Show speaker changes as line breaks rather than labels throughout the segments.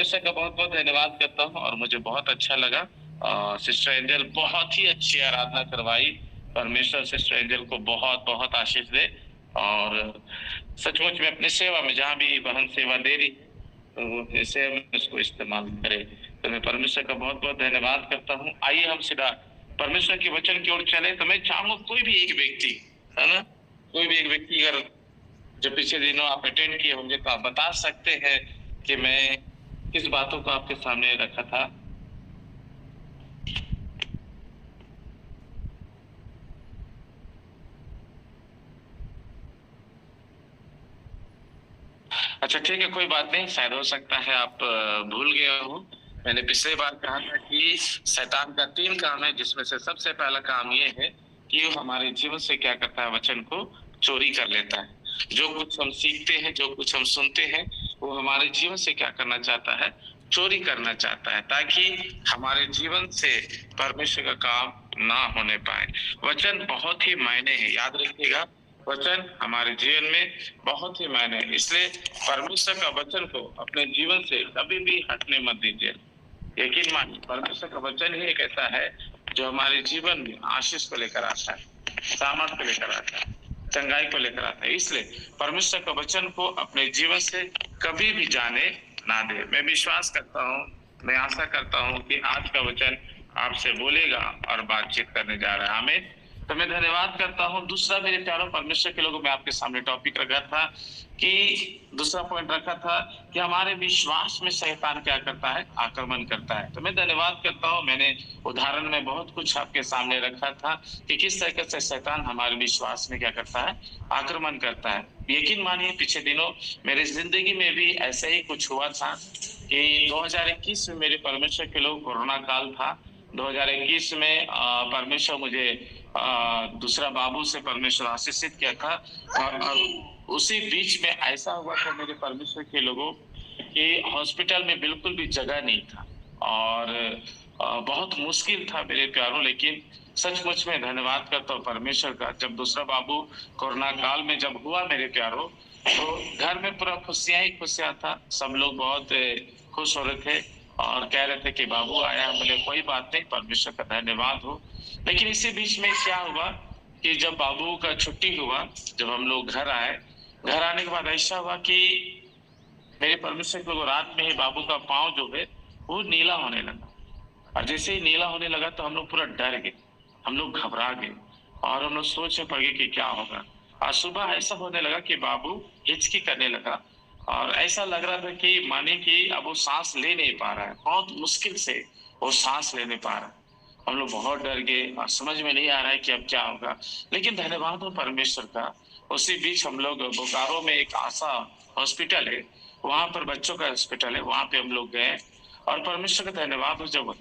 परमेश्वर का बहुत-बहुत धन्यवाद करता हूँ और मुझे बहुत अच्छा लगा। सिस्टर एंजल बहुत ही अच्छी आराधना करवाई। परमेश्वर सिस्टर एंजल को बहुत-बहुत आशीष दे और सचमुच में अपनी सेवा में जहाँ भी बहन सेवा दे रही है, तो वो सेवा में उसको इस्तेमाल करे। तो मैं परमेश्वर का बहुत-बहुत धन्यवाद करता हूँ। आइए हम सीधा परमेश्वर के वचन की ओर चले। तो मैं चाहूँगा कोई भी एक व्यक्ति, है ना? कोई भी एक व्यक्ति अगर जो पिछले दिनों आप अटेंड किए होंगे तो आप बता सकते हैं कि मैं किस बातों को आपके सामने रखा था। अच्छा ठीक है, कोई बात नहीं, शायद हो सकता है आप भूल गए हो। मैंने पिछली बार कहा था कि शैतान का 3 काम है, जिसमें से सबसे पहला काम ये है कि वो हमारे जीवन से क्या करता है, वचन को चोरी कर लेता है। जो कुछ हम सीखते हैं, जो कुछ हम सुनते हैं, वो हमारे जीवन से क्या करना चाहता है, चोरी करना चाहता है, ताकि हमारे जीवन से परमेश्वर का काम ना होने पाए। वचन बहुत ही मायने है, याद रखिएगा। वचन हमारे जीवन में बहुत ही मायने है, इसलिए परमेश्वर का वचन को अपने जीवन से कभी भी हटने मत दीजिए। यकीन मानिए, परमेश्वर का वचन ही एक ऐसा है जो हमारे जीवन में आशीष को लेकर आता है, सामर्थ को लेकर आता है, चंगाई को लेकर आता है। इसलिए परमेश्वर का वचन को अपने जीवन से कभी भी जाने ना दे। मैं विश्वास करता हूँ, मैं आशा करता हूँ कि आज का वचन आपसे बोलेगा और बातचीत करने जा रहा है। आमीन। तो मैं धन्यवाद करता हूँ। दूसरा मेरे प्यारों परमेश्वर के लोगों में आपके सामने टॉपिक रखा था कि दूसरा पॉइंट रखा था कि हमारे विश्वास में शैतान क्या करता है, आक्रमण करता है। तो मैं धन्यवाद करता हूँ, मैंने उदाहरण में बहुत कुछ आपके सामने रखा था कि किस तरीके से शैतान हमारे विश्वास में क्या करता है, आक्रमण करता है। यकीन मानिए, पिछले दिनों मेरी जिंदगी में भी ऐसा ही कुछ हुआ था कि 2021 में मेरे परमेश्वर के लोग कोरोना काल था। 2021 में परमेश्वर मुझे दूसरा बाबू से परमेश्वर आशीषित किया था और उसी बीच में ऐसा हुआ था मेरे परमेश्वर के लोगों कि हॉस्पिटल में बिल्कुल भी जगह नहीं था और बहुत मुश्किल था मेरे प्यारों। लेकिन सचमुच में धन्यवाद करता हूँ परमेश्वर का, जब दूसरा बाबू कोरोना काल में जब हुआ मेरे प्यारों, तो घर में पूरा खुशियां ही खुशियां था। सब लोग बहुत खुश हो रहे थे और कह रहे थे कि बाबू आया। बोले कोई बात नहीं, परमेश्वर का धन्यवाद हो। लेकिन इसी बीच में क्या हुआ कि जब बाबू का छुट्टी हुआ, जब हम लोग घर आए, घर आने के बाद ऐसा हुआ कि मेरे परमेश्वर को रात में ही बाबू का पाँव जो है वो नीला होने लगा। और जैसे ही नीला होने लगा तो हम लोग पूरा डर गए, हम लोग घबरा गए और हम लोग सोच में पड़ गए कि क्या होगा। आज सुबह ऐसा होने लगा कि बाबू हिचकी करने लगा और ऐसा लग रहा था कि माने कि अब वो सांस ले नहीं पा रहा है, बहुत मुश्किल से वो सांस ले नहीं पा रहा है। हम लोग बहुत डर गए और समझ में नहीं आ रहा है कि अब क्या होगा। लेकिन धन्यवाद हो परमेश्वर का, उसी बीच हम लोग बोकारो में एक आशा हॉस्पिटल है, वहां पर बच्चों का हॉस्पिटल है, वहां पे हम लोग गए और परमेश्वर का धन्यवाद हो, जब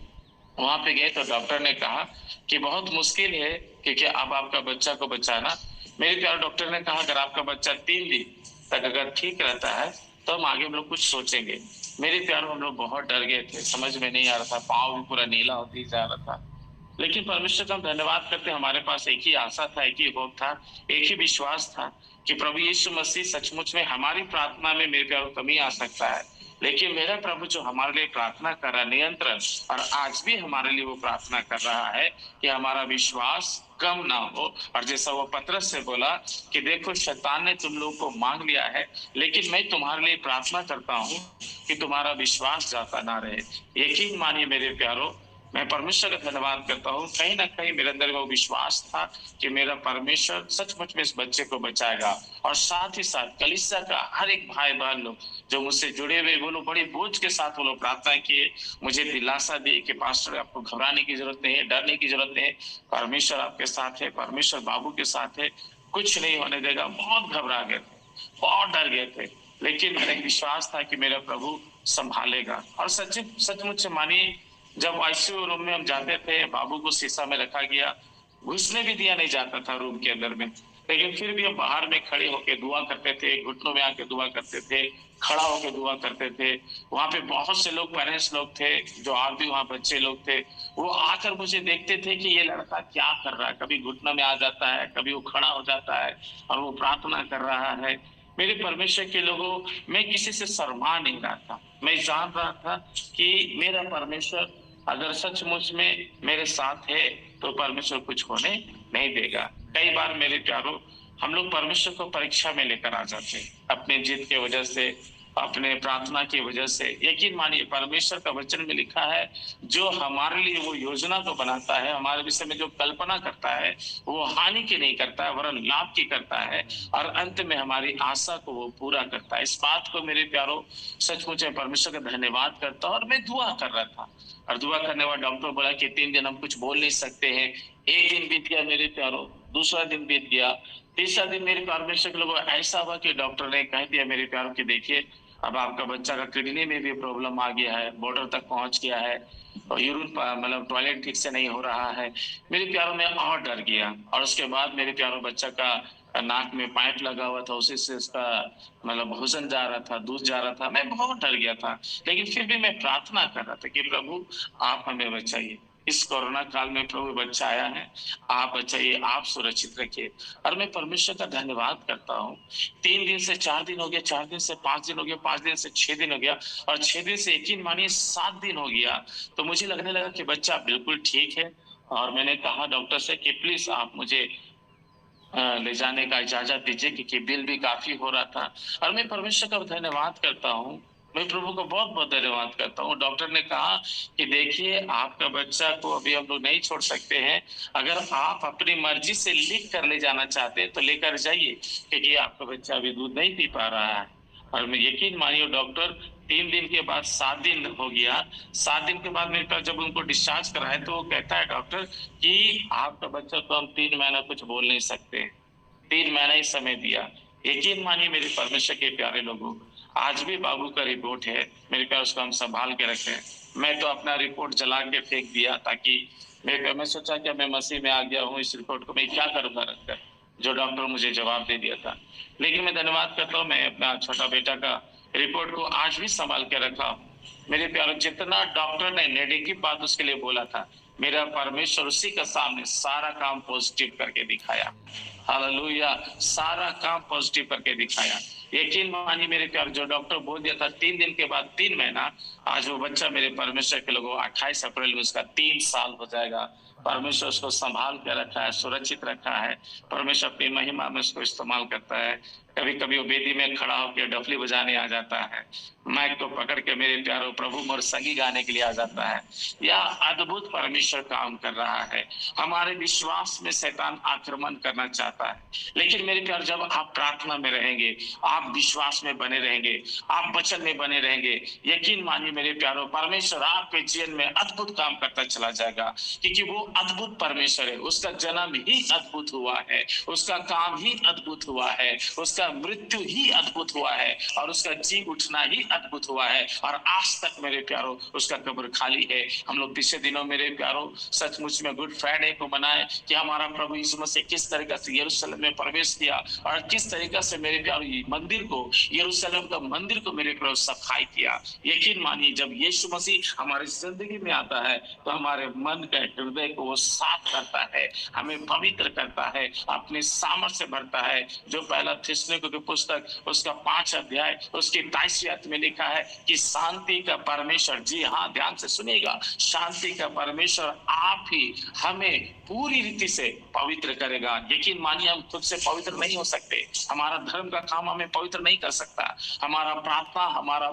वहां पे गए तो डॉक्टर ने कहा कि बहुत मुश्किल है क्योंकि अब आपका बच्चा को बचाना। मेरे प्यारे डॉक्टर ने कहा अगर आपका बच्चा 3 दिन तक अगर ठीक रहता है तो हम आगे हम लोग कुछ सोचेंगे। मेरे प्यारों, हम लोग बहुत डर गए थे, समझ में नहीं आ रहा था, पाँव भी पूरा नीला होते ही जा रहा था। लेकिन परमेश्वर का हम धन्यवाद करते, हमारे पास एक ही आशा था, एक ही होप था, एक ही विश्वास था कि प्रभु यीशु मसीह सचमुच में हमारी प्रार्थना में मेरे प्यारों कमी आ सकता है, लेकिन मेरा प्रभु जो हमारे लिए प्रार्थना कर रहा है निरंतर, और आज भी हमारे लिए वो प्रार्थना कर रहा है कि हमारा विश्वास कम ना हो। और जैसा वो पतरस से बोला कि देखो शैतान ने तुम लोगों को मांग लिया है, लेकिन मैं तुम्हारे लिए प्रार्थना करता हूँ कि तुम्हारा विश्वास जाता ना रहे। यकीन मानिए मेरे प्यारों, मैं परमेश्वर का धन्यवाद करता हूँ, कहीं ना कहीं मेरे अंदर वो विश्वास था कि मेरा परमेश्वर सचमुच में इस बच्चे को बचाएगा। और साथ ही साथ कलीसिया का हर एक भाई बहन लोग जो मुझसे जुड़े हुए, वो लोग बड़े बोझ के साथ वो लोग प्रार्थना किए, मुझे दिलासा दी कि पास्टर आपको घबराने की जरूरत नहीं है, डरने की जरूरत नहीं है, परमेश्वर आपके साथ है, परमेश्वर बाबू के साथ है, कुछ नहीं होने देगा। बहुत घबरा गए थे, बहुत डर गए थे, लेकिन मेरा विश्वास था कि मेरा प्रभु संभालेगा। और सचमुच से मानिए, जब आईसीयू रूम में हम जाते थे, बाबू को शीशा में रखा गया, घुसने भी दिया नहीं जाता था रूम के अंदर में, लेकिन फिर भी हम बाहर में खड़े होकर दुआ करते थे, घुटनों में आके दुआ करते थे, खड़ा होकर दुआ करते थे। वहां पे बहुत से लोग, पेरेंट्स लोग थे, जो आप भी वहां बच्चे लोग थे, वो आकर मुझे देखते थे कि ये लड़का क्या कर रहा है, कभी घुटनों में आ जाता है, कभी वो खड़ा हो जाता है और वो प्रार्थना कर रहा है। मेरे परमेश्वर के लोगों, मैं किसी से शर्मा नहीं रहा था। मैं जान रहा था कि मेरा परमेश्वर अगर सचमुच में मेरे साथ है तो परमेश्वर कुछ होने नहीं देगा। कई बार मेरे प्यारों, हम लोग परमेश्वर को परीक्षा में लेकर आ जाते हैं अपने जिद के वजह से, अपने प्रार्थना की वजह से। यकीन मानिए, परमेश्वर का वचन में लिखा है, जो हमारे लिए वो योजना को बनाता है, हमारे विषय में जो कल्पना करता है, वो हानि की नहीं करता है वरन लाभ की करता है, और अंत में हमारी आशा को वो पूरा करता है। इस बात को मेरे प्यारों सचमुच में परमेश्वर का धन्यवाद करता हूँ। और मैं दुआ कर रहा था, और दुआ करने वाला डॉक्टर बोला कि 3 दिन हम कुछ बोल नहीं सकते हैं। 1 दिन बीत गया मेरे प्यारों, दूसरा दिन बीत गया, तीसरा दिन मेरे परमेश्वर के लोगों ऐसा हुआ कि डॉक्टर ने कह दिया मेरे प्यारों कि देखिए, अब आपका बच्चा का किडनी में भी प्रॉब्लम आ गया है, बॉर्डर तक पहुंच गया है, और यूरिन मतलब टॉयलेट ठीक से नहीं हो रहा है। मेरे प्यारों में और डर गया, और उसके बाद मेरे प्यारों बच्चा का नाक में पाइप लगा हुआ था, उसी से उसका मतलब भोजन जा रहा था, दूध जा रहा था। मैं बहुत डर गया था, लेकिन फिर भी मैं प्रार्थना कर रहा था कि प्रभु आप हमें बचाइए। इस कोरोना काल में प्रभु बच्चा आया है, आप बचाइए, आप सुरक्षित रखिए। और मैं परमेश्वर का धन्यवाद करता हूँ। 3 दिन से 4 दिन हो गया, 4 दिन से 5 दिन हो गया, 5 दिन से 6 दिन हो गया, और 6 दिन से यकीन मानिए 7 दिन हो गया। तो मुझे लगने लगा कि बच्चा बिल्कुल ठीक है, और मैंने कहा डॉक्टर से कि प्लीज आप मुझे ले जाने का इजाजत दीजिए, क्योंकि बिल भी काफी हो रहा था। और मैं परमेश्वर का धन्यवाद करता हूँ, मैं प्रभु को बहुत बहुत धन्यवाद करता हूँ। डॉक्टर ने कहा कि देखिए, आपका बच्चा को अभी हम लोग नहीं छोड़ सकते हैं, अगर आप अपनी मर्जी से लिख कर ले जाना चाहते हैं तो लेकर जाइए, क्योंकि आपका बच्चा अभी दूध नहीं पी पा रहा है। और मैं यकीन मानिए डॉक्टर, 3 दिन के बाद 7 दिन हो गया। 7 दिन के बाद मेरे पास जब उनको डिस्चार्ज कराए तो वो कहता है डॉक्टर कि आपका बच्चा को हम 3 महीना कुछ बोल नहीं सकते, 3 महीना ही समय दिया। यकीन मानिए मेरे परमेश्वर के प्यारे लोगों, आज भी बाबू का रिपोर्ट है मेरे पास, उसको हम संभाल के रखें। मैं तो अपना रिपोर्ट जला के फेंक दिया, ताकि मैं सोचा कि मैं मसीह में आ गया हूँ, इस रिपोर्ट को मैं क्या करूंगा रखकर, जो डॉक्टर मुझे जवाब दे दिया था। लेकिन मैं धन्यवाद करता हूँ, मैं अपना छोटा बेटा का रिपोर्ट को आज भी संभाल के रखा हूँ। मेरे प्यारे, जितना डॉक्टर ने नेगेटिव बात उसके लिए बोला था, मेरा परमेश्वर उसी का सामने सारा काम पॉजिटिव करके दिखाया। हालेलुया, सारा काम पॉजिटिव करके दिखाया। यकीन मानिए मेरे प्यार, जो डॉक्टर बोल दिया था 3 दिन के बाद 3 महीना, आज वो बच्चा मेरे परमेश्वर के लोगों 28 अप्रैल में उसका 3 साल हो जाएगा। परमेश्वर उसको संभाल के रखा है, सुरक्षित रखा है। परमेश्वर अपनी महिमा में उसको इस्तेमाल करता है। कभी कभी वो वेदी में खड़ा होकर डफली बजाने आ जाता है, माइक को पकड़ के मेरे प्यारों प्रभु मोर संगी गाने के लिए आ जाता है। यह अद्भुत परमेश्वर काम कर रहा है। हमारे विश्वास में शैतान आक्रमण करना चाहता है, लेकिन मेरे प्यार, जब आप प्रार्थना में रहेंगे, आप विश्वास में बने रहेंगे, आप वचन में बने रहेंगे, यकीन मानिए मेरे प्यारों, परमेश्वर आपके जीवन में अद्भुत काम करता चला जाएगा, क्योंकि वो अद्भुत परमेश्वर है। उसका जन्म ही अद्भुत हुआ है, उसका काम ही अद्भुत हुआ है, उसका मृत्यु ही अद्भुत हुआ है, और उसका जी उठना ही अद्भुत हुआ है। और आज तक मेरे प्यारों उसका कब्र खाली है। हम लोग पिछले दिनों मेरे प्यारों सचमुच में गुड फ्राइडे को मनाए कि हमारा प्रभु यीशु मसीह किस तरीके से यरूशलेम में प्रवेश किया, और किस तरीके से मेरे प्यारों मंदिर को, यरूशलेम का मंदिर को मेरे प्रभु सफाई किया। यकीन मानिए, जब यीशु मसीह हमारी जिंदगी में आता है तो हमारे मन का हृदय को वो साफ करता है, हमें पवित्र करता है, अपने सामर्थ्य से भरता है। जो पहला थिस्सलुनीके की पुस्तक उसका 5 अध्याय उसकी 22वीं आयत में लिखा है कि शांति का परमेश्वर, जी हाँ ध्यान से सुनिएगा, शांति का परमेश्वर आप ही हमें पूरी रीति से पवित्र करेगा। यकीन मानिए, हम खुद से पवित्र नहीं हो सकते, हमारा धर्म का काम हमें पवित्र नहीं कर सकता, हमारा प्रार्थना, हमारा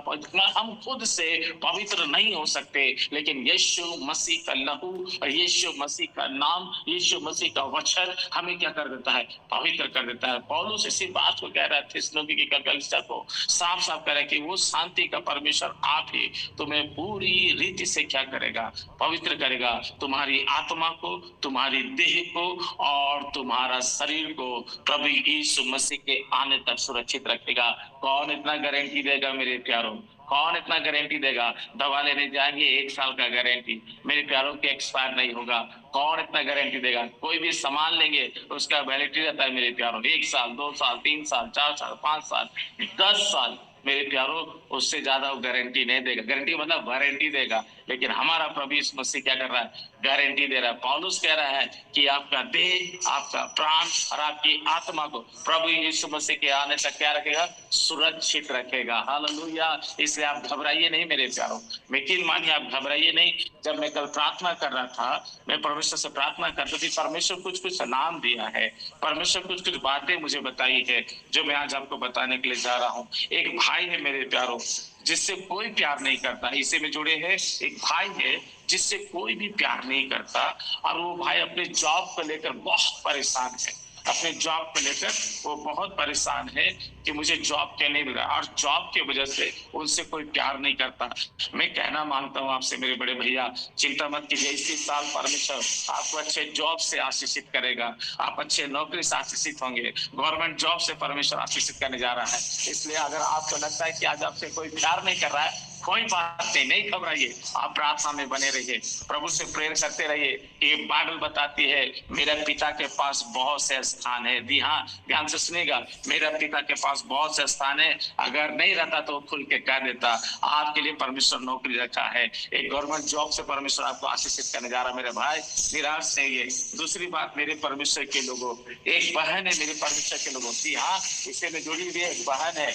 हम खुद से पवित्र नहीं हो सकते, लेकिन यीशु मसीह का लहू और यीशु मसीह का नाम, यीशु मसीह का वचन हमें क्या कर देता है, पवित्र कर देता है। पौलुस इसी बात को कह रहा है थिस्सलुनीके की कलीसिया को, साफ साफ कह रहा है कि वो शांति का परमेश्वर आप ही तुम्हें पूरी रीति से क्या करेगा, पवित्र करेगा। तुम्हारी आत्मा को, तुम्हारी देह को और तुम्हारा शरीर को प्रभु यीशु मसीह के आने तक सुरक्षित रखेगा। कौन इतना गारंटी देगा मेरे प्यारों, कौन इतना गारंटी देगा? दवा लेने जाएंगे 1 साल का गारंटी मेरे प्यारों के एक्सपायर नहीं होगा। कौन इतना गारंटी देगा? कोई भी सामान लेंगे उसका वैलिडिटी रहता है मेरे प्यारों, 1 साल, 2 साल, 3 साल, 4 साल, 5 साल, 10 साल। मेरे प्यारों, उससे ज्यादा वो गारंटी नहीं देगा। गारंटी मतलब वारंटी देगा। लेकिन हमारा प्रभु यीशु मसीह क्या कर रहा है? गारंटी दे रहा है। पौलुस कह रहा है कि आपका देह, आपका प्राण और आपकी आत्मा को प्रभु यीशु मसीह के आने तक क्या रखेगा? सुरक्षित रखेगा। हालेलुया। इसलिए आप घबराइए नहीं मेरे प्यारों, यकीन मानिए आप घबराइए नहीं। जब मैं कल प्रार्थना कर रहा था, मैं परमेश्वर से प्रार्थना करती थी, परमेश्वर कुछ कुछ नाम दिया है, परमेश्वर कुछ कुछ बातें मुझे बताई है जो मैं आज आपको बताने के लिए जा रहा हूँ। एक भाई है मेरे प्यारों जिससे कोई प्यार नहीं करता, इसी में जुड़े हैं। एक भाई है जिससे कोई भी प्यार नहीं करता, और वो भाई अपने जॉब को लेकर बहुत परेशान है। अपने जॉब को लेकर वो बहुत परेशान है कि मुझे जॉब क्यों नहीं मिल रहा, और जॉब की वजह से उनसे कोई प्यार नहीं करता। मैं कहना मांगता हूँ आपसे मेरे बड़े भैया, चिंता मत कीजिए। इसी साल परमेश्वर आपको अच्छे जॉब से आशीषित करेगा, आप अच्छे नौकरी से आशीषित होंगे, गवर्नमेंट जॉब से परमेश्वर आशीषित करने जा रहा है। इसलिए अगर आपको लगता है कि आज आपसे कोई प्यार नहीं कर रहा है, कोई बात नहीं घबराइए, आप प्रार्थना में बने रहिए, प्रभु से प्रेयर करते रहिए। ये बाइबल बताती है मेरे पिता के पास बहुत से स्थान है। जी हाँ, ध्यान से सुनिएगा, मेरा पिता के पास बहुत से स्थान है। अगर नहीं रहता तो खुल के कह देता। आपके लिए परमेश्वर नौकरी रखा है, एक गवर्नमेंट जॉब से परमेश्वर आपको आशीषित करने जा रहा है। मेरे भाई निराश नहीं है। दूसरी बात, मेरे परमेश्वर के लोगों, एक बहन है मेरे परमेश्वर के लोगों। जी हाँ, इसे में जुड़ी हुई एक बहन है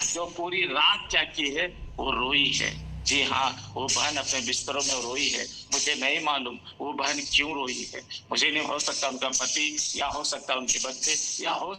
जो पूरी रात क्या की है, वो रोई है। जी हाँ, वो बहन अपने बिस्तरों में रोई है। मुझे नहीं मालूम वो बहन क्यों रोई है। मुझे नहीं, हो सकता उनका पति, या हो सकता उनके बच्चे, या हो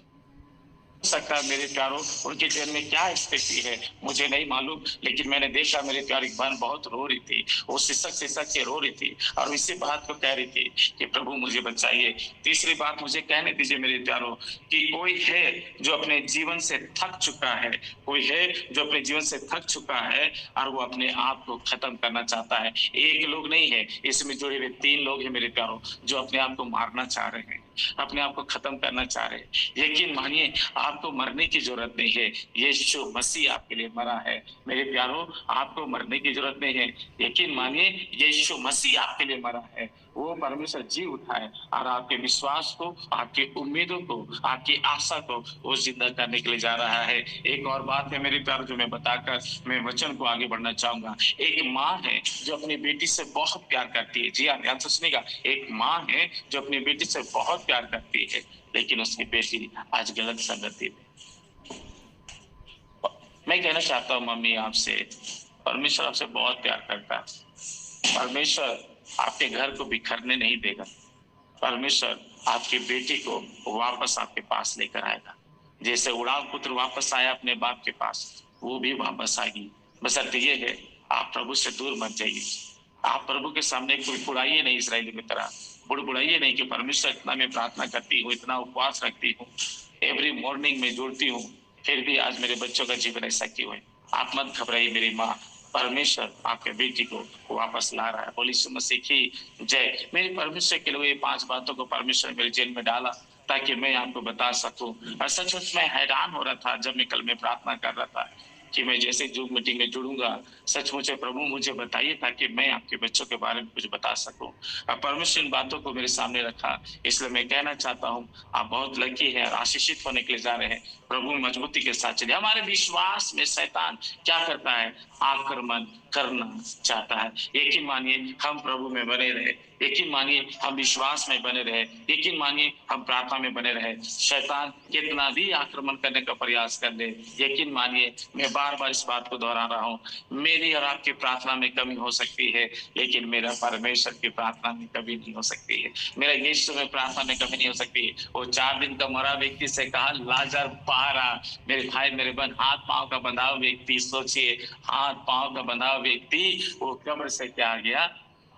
सकता है मेरे प्यारों उनके जीवन में क्या स्थिति है, मुझे नहीं मालूम। लेकिन मैंने देखा मेरे प्यारी बहन बहुत रो रही थी, वो सिसक के रो रही थी, और इसी बात को कह रही थी कि प्रभु मुझे बचाइए। तीसरी बात मुझे कहने दीजिए मेरे प्यारों कि कोई है जो अपने जीवन से थक चुका है, कोई है जो अपने जीवन से थक चुका है और वो अपने आप को खत्म करना चाहता है। एक लोग नहीं है, इसमें जुड़े हुए 3 लोग हैं मेरे प्यारों जो अपने आप को मारना चाह रहे हैं, अपने आप को खत्म करना चाह रहे हैं। यकीन मानिए आपको मरने की जरूरत नहीं है, यीशु मसीह आपके लिए मरा है। मेरे प्यारों, आपको मरने की जरूरत नहीं है। यकीन मानिए यीशु मसीह आपके लिए मरा है, वो परमेश्वर जी उठा है, और आपके विश्वास को, आपकी उम्मीदों को, आपकी आशा को वो जिंदा करने के लिए जा रहा है। एक और बात है मेरे प्यारों जो मैं बताकर मैं वचन को आगे बढ़ना चाहूंगा। एक माँ है जो अपनी बेटी से बहुत प्यार करती है। जी हाँ, ध्यान से सुनिएगा, एक माँ है जो अपनी बेटी से बहुत प्यार करती है, लेकिन उसकी बेटी आज गलत संगति में। मैं कहना चाहता हूँ मम्मी आपसे, परमेश्वर आपसे बहुत प्यार करता है। परमेश्वर आपके घर को बिखरने नहीं देगा। परमेश्वर आपकी बेटी को वापस आपके पास लेकर आएगा। जैसे उड़ाव पुत्र वापस आया अपने बाप के पास, वो भी वापस आएगी। बशर्ते ये है आप प्रभु से दूर मत जाइए। आप प्रभु के सामने बुड़बुड़ाइए नहीं, इसराइली की तरह बुड़बुड़ाइए नहीं कि परमेश्वर इतना मैं प्रार्थना करती हूँ, इतना उपवास रखती हूँ, एवरी मॉर्निंग में जुड़ती हूँ, फिर भी आज मेरे बच्चों का जीवन ऐसा क्यों है। आप मत घबराइए मेरी माँ, परमेश्वर आपके बेटी को वापस ला रहा है। बोली यीशु मसीह की जय। मेरे परमेश्वर के लिए ये 5 बातों को परमेश्वर मेरे जेल में डाला ताकि मैं आपको बता सकूं। और सचमुच मैं हैरान हो रहा था जब मैं कल में प्रार्थना कर रहा था कि मैं जैसे जूम मीटिंग में जुड़ूंगा, सचमुच प्रभु मुझे बताइए ताकि मैं आपके बच्चों के बारे में कुछ बता सकूं। और परमेश्वर इन बातों को मेरे सामने रखा, इसलिए मैं कहना चाहता हूं आप बहुत लकी हैं और आशीषित होने के लिए जा रहे हैं। प्रभु मजबूती के साथ चलिए। हमारे विश्वास में शैतान क्या करता है, आक्रमण करना चाहता है। यकीन मानिए हम प्रभु में बने रहे, यकीन मानिए हम विश्वास में बने रहे, यकीन मानिए हम प्रार्थना में बने रहे। शैतान कितना भी आक्रमण करने का प्रयास कर ले, यकीन मानिए मैं बार बार इस बात को दोहरा रहा हूँ, मेरी और आपकी प्रार्थना में कमी हो सकती है, लेकिन मेरा परमेश्वर की प्रार्थना में कभी नहीं हो सकती है। मेरा यीशु में प्रार्थना में कभी नहीं हो सकती है। वो 4 दिन का मरा व्यक्ति से कहा लाजर बाहर आ। मेरे भाई मेरे बहन, हाथ पांव का बंधा हुआ व्यक्ति, सोचिए हाथ पांव का बंधा हुआ व्यक्ति वो कब्र से क्या आ गया,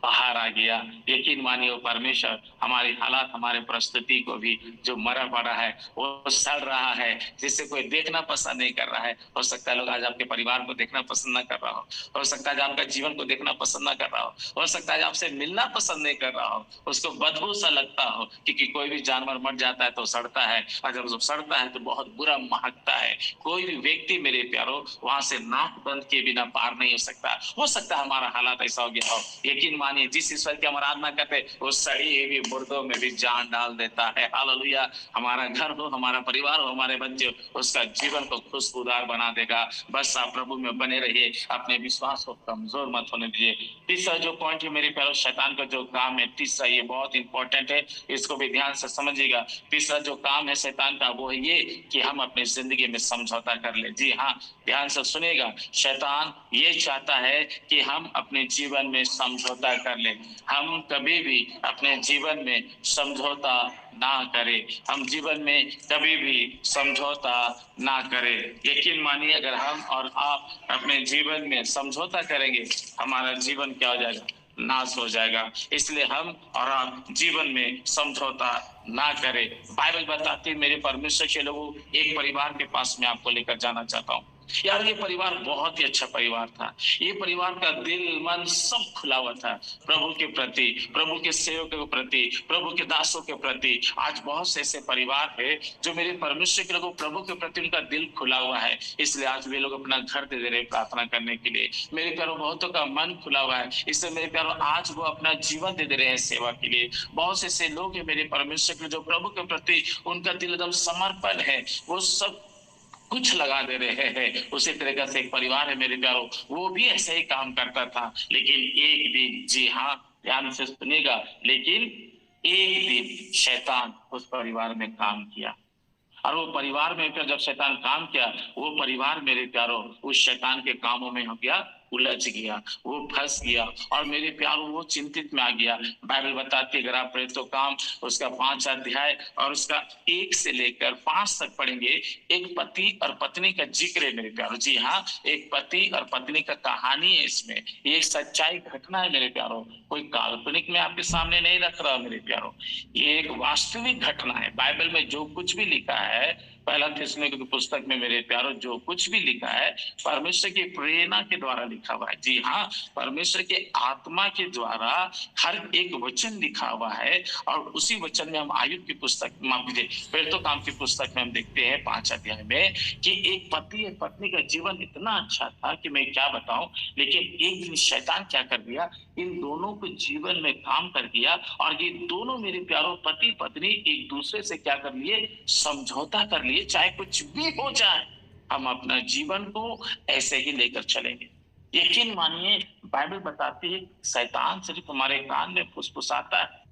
बाहर आ गया। यकीन मानिए वो परमेश्वर हमारी हालात, हमारे परिस्थिति को भी जो मरा पड़ा है, वो सड़ रहा है, जिससे कोई देखना पसंद नहीं कर रहा है। हो सकता है लोग आज आपके परिवार को देखना पसंद ना कर रहा हो सकता है आपका जीवन को देखना पसंद ना कर रहा हो सकता है आपसे मिलना पसंद नहीं कर रहा हो, उसको बदबू सा लगता हो, क्योंकि कोई भी जानवर मर जाता है तो सड़ता है, और जब सड़ता है तो बहुत बुरा महकता है। कोई भी व्यक्ति मेरे प्यारो वहां से नाक बंद किए बिना पार नहीं हो सकता है हमारा हालात ऐसा हो गया हो। यकीन मानिए जिस ईश्वर की हम आराधना करते हैं वो सड़ी हुई मुर्दों में भी जान डाल देता है। हालेलुया। हमारा घर हो, हमारा परिवार हो, हमारे बच्चे हो, उसका जीवन को खुशबूदार बना देगा। बस आप प्रभु में बने रहिए, अपने विश्वास को कमजोर मत होने दीजिए। तीसरा जो पॉइंट है मेरे प्यारो, शैतान का जो काम है, तीसरा ये बहुत इंपॉर्टेंट है, इसको भी ध्यान से समझिएगा। तीसरा जो काम है शैतान का वो है ये कि हम अपनी जिंदगी में समझौता कर ले। जी हाँ, ध्यान से सुनिएगा। शैतान ये चाहता है कि हम अपने जीवन में समझौता कर ले। हम कभी भी अपने जीवन में समझौता ना करें। हम जीवन में कभी भी समझौता ना करें। यकीन मानिए अगर हम और आप अपने जीवन में समझौता करेंगे, हमारा जीवन क्या हो जाएगा? नाश हो जाएगा। इसलिए हम और आप जीवन में समझौता ना करें। बाइबल बताती है मेरे परमेश्वर के लोगों, एक परिवार के पास में आपको लेकर जाना चाहता हूँ। यार ये परिवार बहुत ही अच्छा परिवार था। ये परिवार का दिल मन सब खुला हुआ था प्रभु के प्रति, प्रभु के सेवकों के प्रति, प्रभु के दासों के प्रति। आज बहुत से ऐसे परिवार है जो मेरे परमेश्वर के लोगों, प्रभु के प्रति उनका दिल खुला हुआ है, इसलिए आज वे लोग अपना घर दे दे रहे प्रार्थना करने के लिए। मेरे प्यारों बहुतों का मन खुला हुआ है, इसलिए मेरे प्यारों आज वो अपना जीवन दे दे रहे हैं सेवा के लिए। बहुत से ऐसे लोग हैं मेरे परमेश्वर के जो प्रभु के प्रति उनका दिल एकदम समर्पण है, वो सब कुछ लगा दे रहे हैं। उसी तरीके से एक परिवार है मेरे प्यारों, वो भी ऐसे ही काम करता था, लेकिन एक दिन, जी हाँ ध्यान से सुनिएगा, लेकिन एक दिन शैतान उस परिवार में काम किया। और वो परिवार में फिर जब शैतान काम किया, वो परिवार मेरे प्यारों उस शैतान के कामों में हो गया, उलझ गया, वो फंस गया और मेरे प्यारों वो चिंतित में आ गया। बाइबल बताती है, अगर आप प्रेरितों काम उसका 5 अध्याय और उसका 1 से लेकर 5 तक पढ़ेंगे, एक पति और पत्नी का जिक्र है मेरे प्यारों। जी हाँ, एक पति और पत्नी का कहानी है इसमें, ये एक सच्चाई घटना है मेरे प्यारों। कोई काल्पनिक में आपके सामने नहीं रख रहा मेरे प्यारों, ये एक वास्तविक घटना है। बाइबल में जो कुछ भी लिखा है, पहला थिस्सलुनीके की पुस्तक में मेरे प्यारों जो कुछ भी लिखा है परमेश्वर की प्रेरणा के द्वारा लिखा हुआ है। जी हाँ, परमेश्वर के आत्मा के द्वारा हर एक वचन लिखा हुआ है। और उसी वचन में हम आयुब की पुस्तक, माफ कीजिए, प्रेरितों काम की पुस्तक में हम देखते हैं 5 अध्याय में कि एक पति और पत्नी का जीवन इतना अच्छा था कि मैं क्या बताऊं। लेकिन एक दिन शैतान क्या कर दिया, इन दोनों को जीवन में काम कर दिया और ये दोनों मेरे प्यारों पति पत्नी एक दूसरे से क्या कर लिए, समझौता कर लिए। चाहे कुछ भी हो जाए, हम अपना जीवन को ऐसे ही लेकर चलेंगे। यकीन मानिए, बाइबल बताती है शैतान सिर्फ हमारे कान में फुसफुसाता है।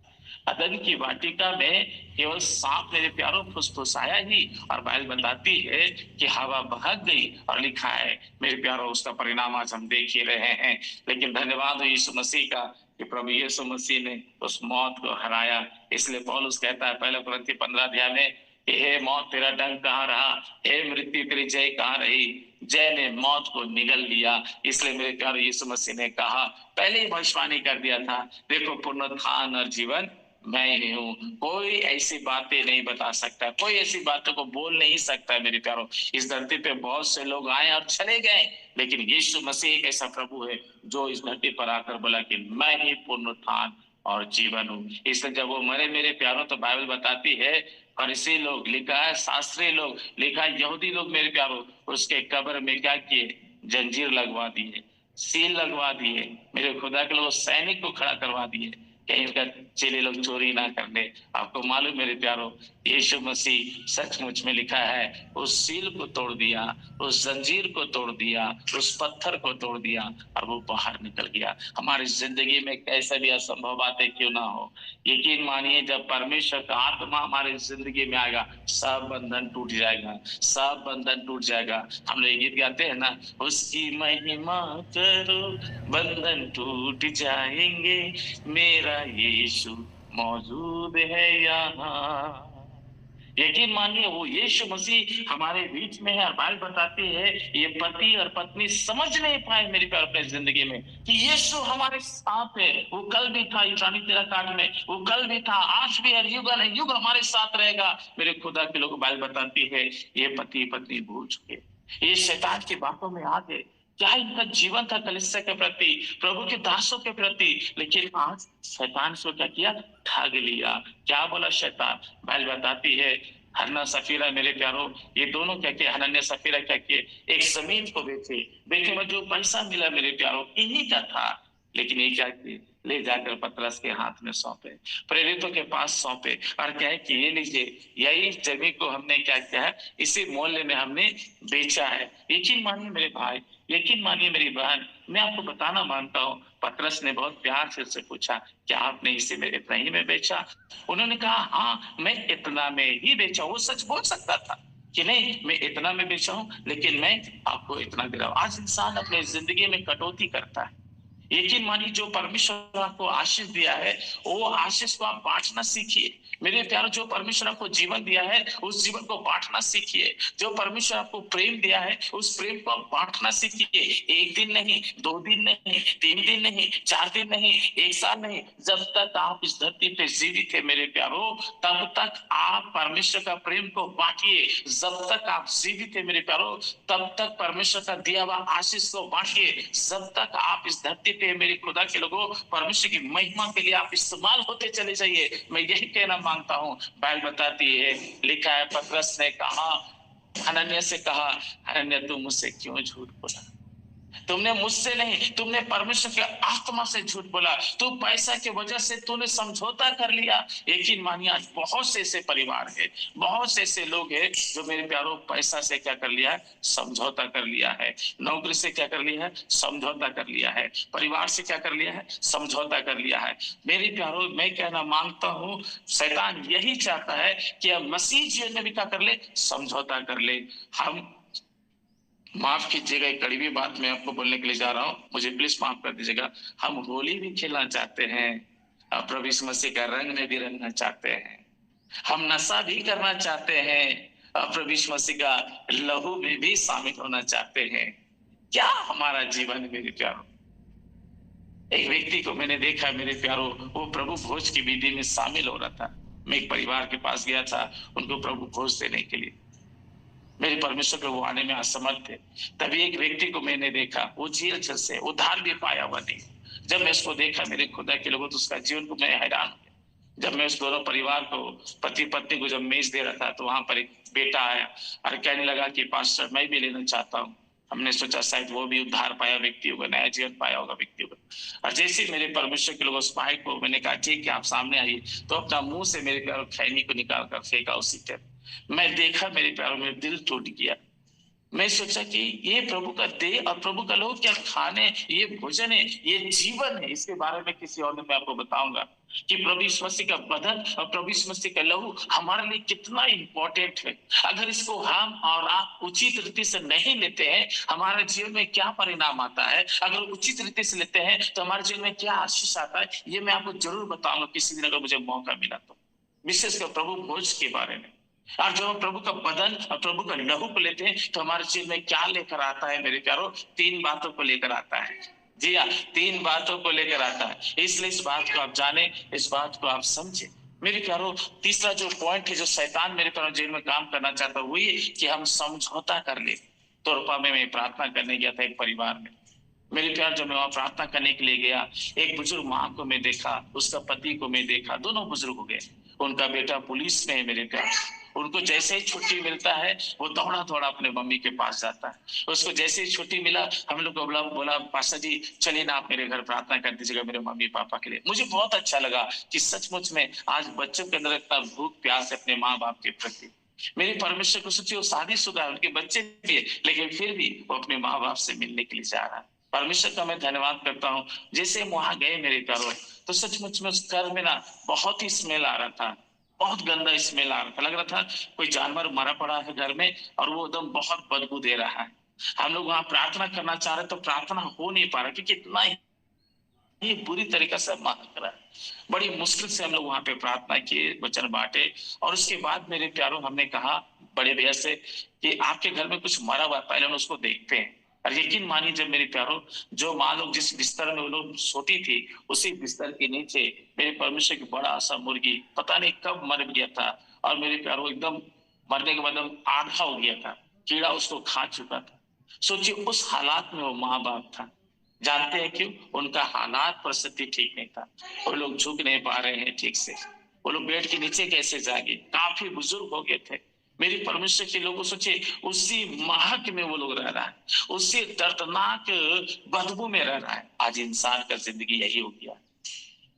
अदन की वाटिका में केवल सांप मेरे प्यारों फुसफुसाया ही, और बाइबल बताती है कि हवा बहक गई और लिखा है मेरे प्यारों उसका परिणाम आज हम देख ही रहे हैं। लेकिन धन्यवाद हो यीशु मसीह का कि प्रभु यीशु मसीह ने उस मौत को हराया। इसलिए पौलुस कहता है पहले कुरिन्थी 15 अध्याय में, हे मौत तेरा डंक कहाँ रहा, हे मृत्यु तेरी जय कहाँ रही, जय ने मौत को निगल लिया। इसलिए मेरे प्यारे यीशु मसीह ने कहा, पहले ही भविष्यवाणी कर दिया था, देखो पुनरुत्थान और जीवन मैं ही हूँ। कोई ऐसी बातें नहीं बता सकता, कोई ऐसी बातों को बोल नहीं सकता। मेरे प्यारों, इस धरती पे बहुत से लोग आए और चले गए, लेकिन यीशु मसीह एक ऐसा प्रभु है जो इस धरती पर आकर बोला कि मैं ही पुनरुत्थान और जीवन हूँ। इसलिए जब वो मरे मेरे प्यारों, तो बाइबल बताती है फरीसी लोग, लिखा है शास्त्री लोग, लिखा है यहूदी लोग मेरे प्यारों, उसके कब्र में क्या किए, जंजीर लगवा दिए, सील लगवा दिए। मेरे खुदा के लोग सैनिक को खड़ा करवा दिए, कहीं का चेले लोग चोरी ना करने। आपको मालूम मेरे प्यारों, यीशु मसीह सचमुच में लिखा है उस सील को तोड़ दिया, उस जंजीर को तोड़ दिया, उस पत्थर को तोड़ दिया और वो बाहर निकल गया। हमारी जिंदगी में कैसे भी असंभव बातें क्यों ना हो, यकीन मानिए जब परमेश्वर का आत्मा हमारी जिंदगी में आएगा, सब बंधन टूट जाएगा, सब बंधन टूट जाएगा। हम लोग गीत गाते हैं ना, उसकी महिमा करो बंधन टूट जाएंगे, मेरा यीशु मौजूद है यहाँ। यकीन मानिए वो यीशु मसीह हमारे बीच में है। और बाइबल बताती है ये पति और पत्नी समझ नहीं पाए मेरे प्यार अपने जिंदगी में कि यीशु हमारे साथ है। वो कल भी था इब्रानी 13 में, वो कल भी था, आज भी है, युग है, युग हमारे साथ रहेगा। मेरे खुदा के लोग, बाइबल बताती है ये पति पत्नी भूल चुके, ये शैतान की बातों में आ गए। क्या इनका जीवन था कलीसिया के प्रति, प्रभु के दासों के प्रति, लेकिन आज शैतान से क्या किया, ठग लिया। क्या बोला शैतान, बाइबल बताती है हन्ना सफीरा मेरे प्यारों, ये दोनों क्या किए, हनन्याह सफीरा क्या किए, एक जमीन को बेचे, बेचे में जो पैसा मिला मेरे प्यारों इन्हीं का था, लेकिन ये क्या किए, ले जाकर पतरस के हाथ में सौंपे, प्रेरितों के पास सौंपे और कहे कि ये लीजिए, यही जमीन को हमने क्या किया है, इसी मोहल्ले में हमने बेचा है। यकीन मानिए मेरे भाई, यकीन मानिए मेरी बहन, मैं आपको बताना मानता हूँ, पतरस ने बहुत प्यार से उससे पूछा, क्या आपने इसी में इतना ही में बेचा? उन्होंने कहा, हाँ मैं इतना में ही बेचा। वो सच बोल सकता था कि नहीं मैं इतना में बेचा हूं, लेकिन मैं आपको इतना दे रहा हूं। आज इंसान अपने जिंदगी में कटौती करता है। यकीन मानिए जो परमेश्वर आपको आशीष दिया है, वो आशीष को आप बांटना सीखिए। मेरे प्यारो, जो परमेश्वर आपको जीवन दिया है, उस जीवन को बांटना सीखिए। जो परमेश्वर आपको प्रेम दिया है, उस प्रेम को आप बांटना सीखिए। एक दिन नहीं, 2 दिन नहीं, 3 दिन नहीं, 4 दिन नहीं, 1 साल नहीं, जब तक आप इस धरती पे जीवित है मेरे प्यारो, तब तक आप परमेश्वर का प्रेम को बांटिए। जब तक आप जीवित है मेरे प्यारो, तब तक परमेश्वर का दिया हुआ आशीष को बांटिए। जब तक आप इस धरती पे मेरे खुदा के लोगों, परमेश्वर की महिमा के लिए आप इस्तेमाल होते चले जाइए। मैं यही कहना मांगता हूँ। बाइबल बताती है, लिखा है, पतरस ने कहा, हनन्याह से कहा, हनन्याह तू मुझसे क्यों झूठ बोला? तुमने मुझसे नहीं, तुमने परमेश्वर के आत्मा से झूठ बोला। तू पैसा की वजह से तूने समझौता कर लिया। यकीन मानिए आज बहुत से ऐसे परिवार है, बहुत से ऐसे लोग हैं जो मेरे प्यारों पैसा से क्या कर लिया है, समझौता कर लिया है। नौकरी से क्या कर लिया है, समझौता कर लिया है। परिवार से क्या कर लिया है, समझौता कर लिया है। मेरे प्यारों, मैं कहना मांगता हूं, शैतान यही चाहता है कि अब मसीह जीवन में भी क्या कर ले, समझौता कर ले। हम माफ कीजिएगा, एक कड़वी बात मैं आपको बोलने के लिए जा रहा हूँ, मुझे प्लीज माफ कर दीजिएगा। हम होली भी खेलना चाहते हैं, प्रभु यीशु मसीह का रंग में भी रंगना चाहते हैं। हम नशा भी करना चाहते हैं, प्रभु यीशु मसीह का लहू में भी शामिल होना चाहते हैं। क्या हमारा जीवन है मेरे प्यारों? एक व्यक्ति को मैंने देखा मेरे प्यारों, वो प्रभु भोज की विधि में शामिल हो रहा था। मैं एक परिवार के पास गया था उनको प्रभु भोज देने के लिए। मेरे परमेश्वर के वो आने में असमर्थ थे। तभी एक व्यक्ति को मैंने देखा, वो जेल से उद्धार भी पाया हुआ नहीं। जब मैं उसको देखा मेरे खुदा के लोगों, तो उसका जीवन को मैं हैरान हो गया। जब मैं उस दोनों परिवार को, पति पत्नी को जब मेज दे रहा था, तो वहां पर एक बेटा आया और कहने लगा कि पास्टर मैं भी लेना चाहता हूँ। हमने सोचा शायद वो भी उद्धार पाया व्यक्ति होगा, नया जीवन पाया होगा व्यक्ति होगा। और जैसे मेरे परमेश्वर के लोग उस भाई को, मैंने कहा ठीक है आप सामने आइए, तो अपना मुंह से मेरे प्यारों खैनी को निकाल कर फेंका उसी तरह। मैं देखा मेरे प्यारों में दिल टूट गया। मैं सोचा कि ये प्रभु का देह और प्रभु का लहू क्या खाने, ये भोजन है, ये जीवन है। इसके बारे में किसी और दिन मैं आपको बताऊंगा कि प्रभु यीशु मसीह का बदन और प्रभु यीशु मसीह का लहू हमारे लिए कितना इंपॉर्टेंट है। अगर इसको हम और आप उचित रीति से नहीं लेते हैं, हमारे जीवन में क्या परिणाम आता है। अगर उचित रीति से लेते हैं तो हमारे जीवन में क्या आशीष आता है, ये मैं आपको जरूर बताऊंगा किसी दिन, अगर मुझे मौका मिला तो, विशेषकर प्रभु भोज के बारे में। और जब हम प्रभु का बदन और प्रभु का लहू को लेते हैं तो हमारे जीवन में क्या लेकर आता है मेरे प्यारो, 3 बातों को लेकर आता है। जी हाँ, 3 बातों को लेकर आता है। इसलिए इस बात को आप जाने, इस बात को आप समझे मेरे प्यारो। तीसरा जो पॉइंट है जो शैतान मेरे प्यारो जीवन में काम करना चाहता है, वो ये कि हम समझौता कर ले। तोरपा में मैं प्रार्थना करने गया था एक परिवार में। मेरे प्यार, जब मैं वहां प्रार्थना करने के लिए गया, एक बुजुर्ग माँ को मैं देखा, उसका पति को मैं देखा, दोनों बुजुर्ग हो गए। उनका बेटा पुलिस में है मेरे प्यार। उनको जैसे ही छुट्टी मिलता है वो दौड़ा दौड़ा अपने मम्मी के पास जाता है। उसको जैसे ही छुट्टी मिला, हम लोग को बोला पास्टर जी चलिए ना आप मेरे घर प्रार्थना कर दीजिएगा मेरे मम्मी पापा के लिए। मुझे बहुत अच्छा लगा कि सचमुच में आज बच्चों के अंदर इतना भूख प्यास है अपने माँ बाप के प्रति। मेरे परमेश्वर को सोचिए, वो शादीशुदा है, उनके बच्चे भी है, लेकिन फिर भी वो अपने माँ बाप से मिलने के लिए जा रहा है। परमेश्वर का मैं धन्यवाद करता हूँ। जैसे हम वहां गए मेरे प्यारो, तो सचमुच में उस घर में ना बहुत ही स्मेल आ रहा था, बहुत गंदा स्मेल आ रहा था। लग रहा था कोई जानवर मरा पड़ा है घर में और वो एकदम बहुत बदबू दे रहा है। हम लोग वहां प्रार्थना करना चाह रहे तो प्रार्थना हो नहीं पा रहा, क्योंकि इतना ही बुरी तरीका से महक रहा है। बड़ी मुश्किल से हम लोग वहां पे प्रार्थना किए, वचन बांटे, और उसके बाद मेरे प्यारों हमने कहा बड़े भैया से कि आपके घर में कुछ मरा हुआ है, पहले हम उसको देखते हैं। और यकीन मानिए जब मेरे प्यारों, जो माँ लोग जिस बिस्तर में वो लोग सोती थी, उसी बिस्तर के नीचे मेरे परमेश्वर की बड़ा सा मुर्गी पता नहीं कब मर गया था। और मेरे प्यारों एकदम मरने के बाद आधा हो गया था, कीड़ा उसको खा चुका था। सोचिए उस हालात में वो माँ बाप था। जानते हैं क्यों? उनका हालात परिस्थिति ठीक नहीं था। वो लोग झुक नहीं पा रहे हैं ठीक से, वो लोग बेड के नीचे कैसे जागे, काफी बुजुर्ग हो गए थे। मेरी परमेश्वर के लोगों सोचे उसी महक में वो लोग रह रहा है, उसी दर्दनाक बदबू में रह रहा है। आज इंसान का जिंदगी यही हो गया।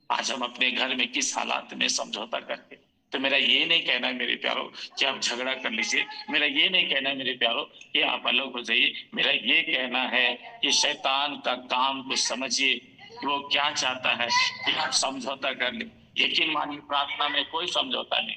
आज हम अपने घर में किस हालात में समझौता करते हैं। तो मेरा ये नहीं कहना है मेरे प्यारो कि आप झगड़ा कर लीजिए, मेरा ये नहीं कहना है मेरे प्यारो कि आप अलग हो जाइए, मेरा ये कहना है कि शैतान का काम को समझिए कि वो क्या चाहता है कि आप समझौता कर ले। यकीन मानिए प्रार्थना में कोई समझौता नहीं,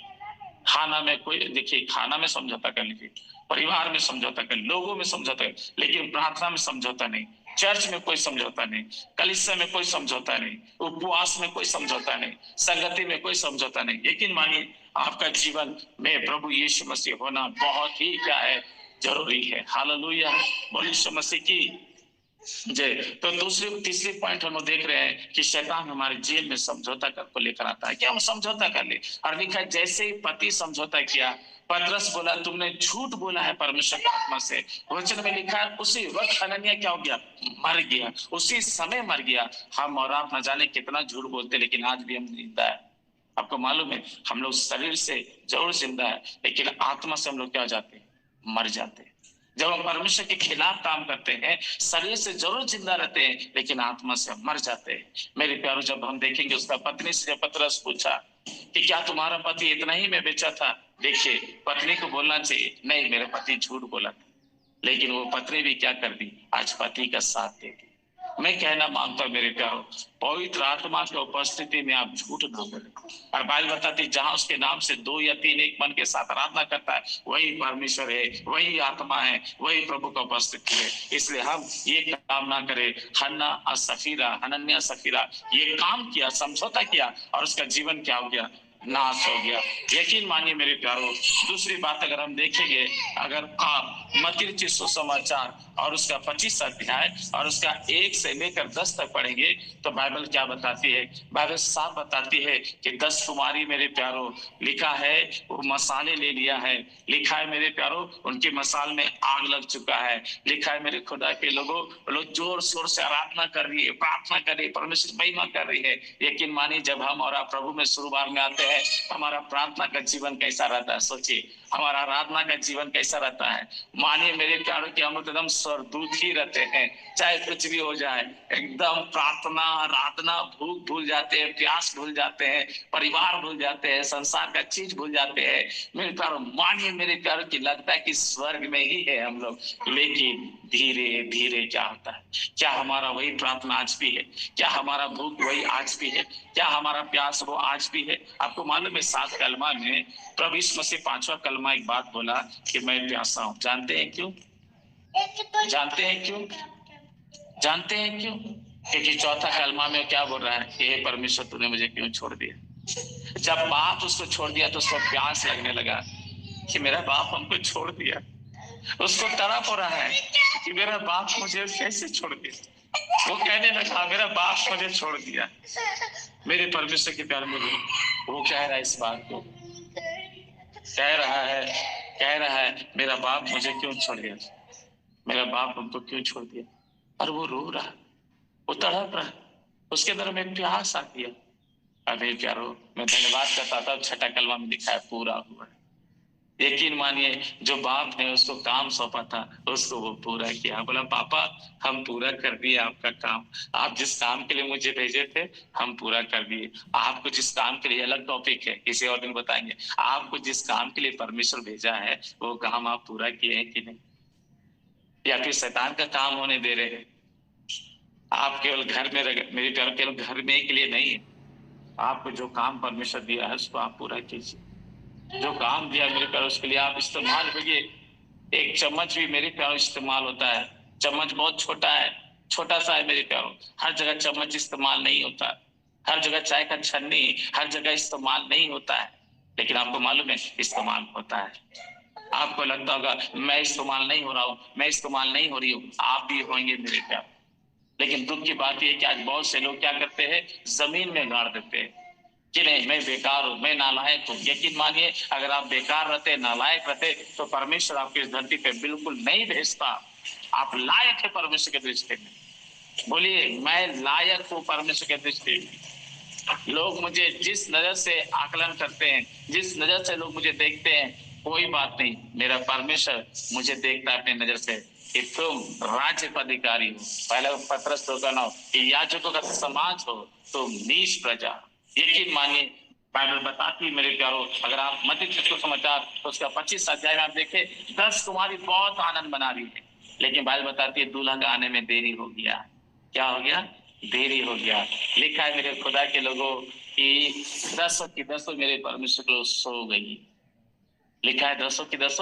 खाना में कोई, देखिए खाना में समझौता कर लीजिए, परिवार में समझौता कर, लोगों में समझौता कर, लेकिन प्रार्थना में समझौता नहीं, चर्च में कोई समझौता नहीं, कलीसिया में कोई समझौता नहीं, उपवास में कोई समझौता नहीं, संगति में कोई समझौता नहीं। यकीन मानिए आपका जीवन में प्रभु यीशु मसीह होना बहुत ही क्या है, जरूरी है। हालेलुया, बोलिए यीशु मसीह की जय। तो दूसरी तीसरी पॉइंट हम लोग देख रहे हैं कि शैतान हमारे जेल में समझौता कर को लेकर आता है कि हम समझौता कर ले। और लिखा है जैसे ही पति समझौता किया, पतरस बोला तुमने झूठ बोला है परमेश्वर की आत्मा से। वचन में लिखा है उसी वक्त हनन्याह क्या हो गया, मर गया, उसी समय मर गया। हम और आप न जाने कितना झूठ बोलते, लेकिन आज भी हम जिंदा है। आपको मालूम है हम लोग शरीर से जरूर जिंदा है, लेकिन आत्मा से हम लोग क्या हो जाते हैं, मर जाते हैं। जब हम परमेश्वर के खिलाफ काम करते हैं, शरीर से जरूर जिंदा रहते हैं, लेकिन आत्मा से मर जाते हैं। मेरे प्यारों, जब हम देखेंगे उसका पत्नी से जब पतरस पूछा कि क्या तुम्हारा पति इतना ही में बेचा था, देखिए पत्नी को बोलना चाहिए नहीं मेरे पति झूठ बोला था, लेकिन वो पत्नी भी क्या कर दी, आज पति का साथ दे दी। मैं कहना मांगता हूं मेरे प्यारो, पवित्र आत्मा की उपस्थिति में आप झूठ ना बोले। और बाइबल बताती जहां उसके नाम से 2 या 3 एक मन के साथ आराधना करता है, वही परमेश्वर है, वही आत्मा है, वही प्रभु का उपस्थिति है। इसलिए हम ये काम ना करें। हनन्याह सफीरा ये काम किया, समझौता किया, और उसका जीवन क्या हो गया, नाश हो गया। यकीन मानिए मेरे प्यारो, दूसरी बात अगर हम देखेंगे, अगर आप मत्ती रचित सुसमाचार और उसका 25 अध्याय और उसका 1 से लेकर 10 तक पढ़ेंगे तो बाइबल क्या बताती है, बाइबल साफ बताती है कि 10 कुमारी मेरे प्यारो, लिखा है वो मसाले ले लिया है, लिखा है मेरे प्यारो उनकी मसाल में आग लग चुका है, लिखा है मेरे खुदा के लोगों, लोग जोर शोर से आराधना कर रही है, प्रार्थना कर रही है, परमेश्वर महिमा कर रही है। यकीन मानिए जब हम और आप प्रभु में शुरुआत में आते हैं, हमारा प्रार्थना का जीवन कैसा रहता है, सोचिए हमारा आराधना का जीवन कैसा रहता है। मानिए मेरे प्यारों कि हम एकदम सरदूत ही रहते हैं, चाहे कुछ भी हो जाए, एकदम प्रार्थना आराधना भूख भूल जाते हैं, प्यास भूल जाते हैं, परिवार भूल जाते हैं, संसार का चीज भूल जाते हैं। मेरे प्यारों मानिए मेरे प्यारों की लगता है कि स्वर्ग में ही है हम लोग, लेकिन धीरे धीरे क्या होता है, क्या हमारा वही प्रार्थना आज भी है, क्या हमारा भूख वही आज भी है, क्या हमारा प्यास वो आज भी है। आपको मालूम है 7 कलमा में प्रभु यीशु मसीह 5वां कलमा एक बात बोला कि मैं प्यासा हूं। जानते हैं क्यों, जानते हैं क्यों, जानते हैं क्यों? क्योंकि 4था कलमा में क्या बोल रहा है, हे परमेश्वर तूने मुझे क्यों छोड़ दिया। जब बाप उसको छोड़ दिया तो उसको प्यास लगने लगा कि मेरा बाप हमको छोड़ दिया। उसको तड़प हो रहा है कि मेरा बाप मुझे कैसे छोड़ दिया। वो कहने लगा मेरा बाप मुझे छोड़ दिया। मेरे परमेश्वर के प्यार में वो कह रहा है इस बात को, कह रहा है मेरा बाप मुझे क्यों छोड़ दिया, मेरा बाप हमको क्यों छोड़ दिया। और वो रो रहा, वो तड़प रहा, उसके अंदर में प्यास आती है। अभी प्यारो मैं धन्यवाद करता था, 6ठा कलमा में लिखा है पूरा हुआ। यकीन मानिए जो बाप ने उसको काम सौंपा था उसको वो पूरा किया। बोला पापा हम पूरा कर दिए आपका काम, आप जिस काम के लिए मुझे भेजे थे हम पूरा कर दिए। आपको जिस काम के लिए, अलग टॉपिक है किसी और दिन बताएंगे, आपको जिस काम के लिए परमेश्वर भेजा है वो काम आप पूरा किए हैं कि नहीं, या फिर शैतान का काम होने दे रहे हैं। आप केवल घर में मेरे प्यार केवल घर में के लिए नहीं है, आपको जो काम परमेश्वर दिया है उसको आप पूरा कीजिए। जो काम दिया मेरे प्यार उसके लिए आप इस्तेमाल होइए। एक चम्मच भी मेरे प्यार इस्तेमाल होता है, चम्मच बहुत छोटा है, छोटा सा है मेरे प्यारों, हर जगह चम्मच इस्तेमाल नहीं होता, हर जगह चाय का छन्नी हर जगह इस्तेमाल नहीं होता है, लेकिन आपको मालूम है इस्तेमाल होता है। आपको लगता होगा मैं इस्तेमाल नहीं हो रहा हूँ, मैं इस्तेमाल नहीं हो रही हूँ, आप भी होंगे मेरे प्यार। लेकिन दुख की बात यह कि आज बहुत से लोग क्या करते हैं, जमीन में गाड़ देते हैं कि नहीं मैं बेकार हूं, मैं नालायक हूं। यकीन मानिए अगर आप बेकार रहते, नालायक रहते तो परमेश्वर आपकी इस धरती पे बिल्कुल नहीं भेजता। आप लायक है परमेश्वर के दृष्टि में। बोलिए मैं लायक हूं परमेश्वर के दृष्टि में। लोग मुझे जिस नजर से आकलन करते हैं, जिस नजर से लोग मुझे देखते हैं, कोई बात नहीं, मेरा परमेश्वर मुझे देखता है अपनी नजर से कि तुम राज्य का अधिकारी हो। पहले पत्रस 2 का 9 कि याजकों का समाज हो, तुम नीच प्रजा। यकीन मानिए, बाइबल बताती है मेरे प्यारो, अगर आप मत्ती को समाचार तो उसका 25 अध्याय में आप देखें, 10 कुमारी बहुत आनंद मना रही है, लेकिन बाइबल बताती है दूल्हा का आने में देरी हो गया। क्या हो गया? देरी हो गया। लिखा है मेरे खुदा के लोगों कि 10 की 10 मेरे परमेश्वर के लोग सो गई। लिखा है 10 की 10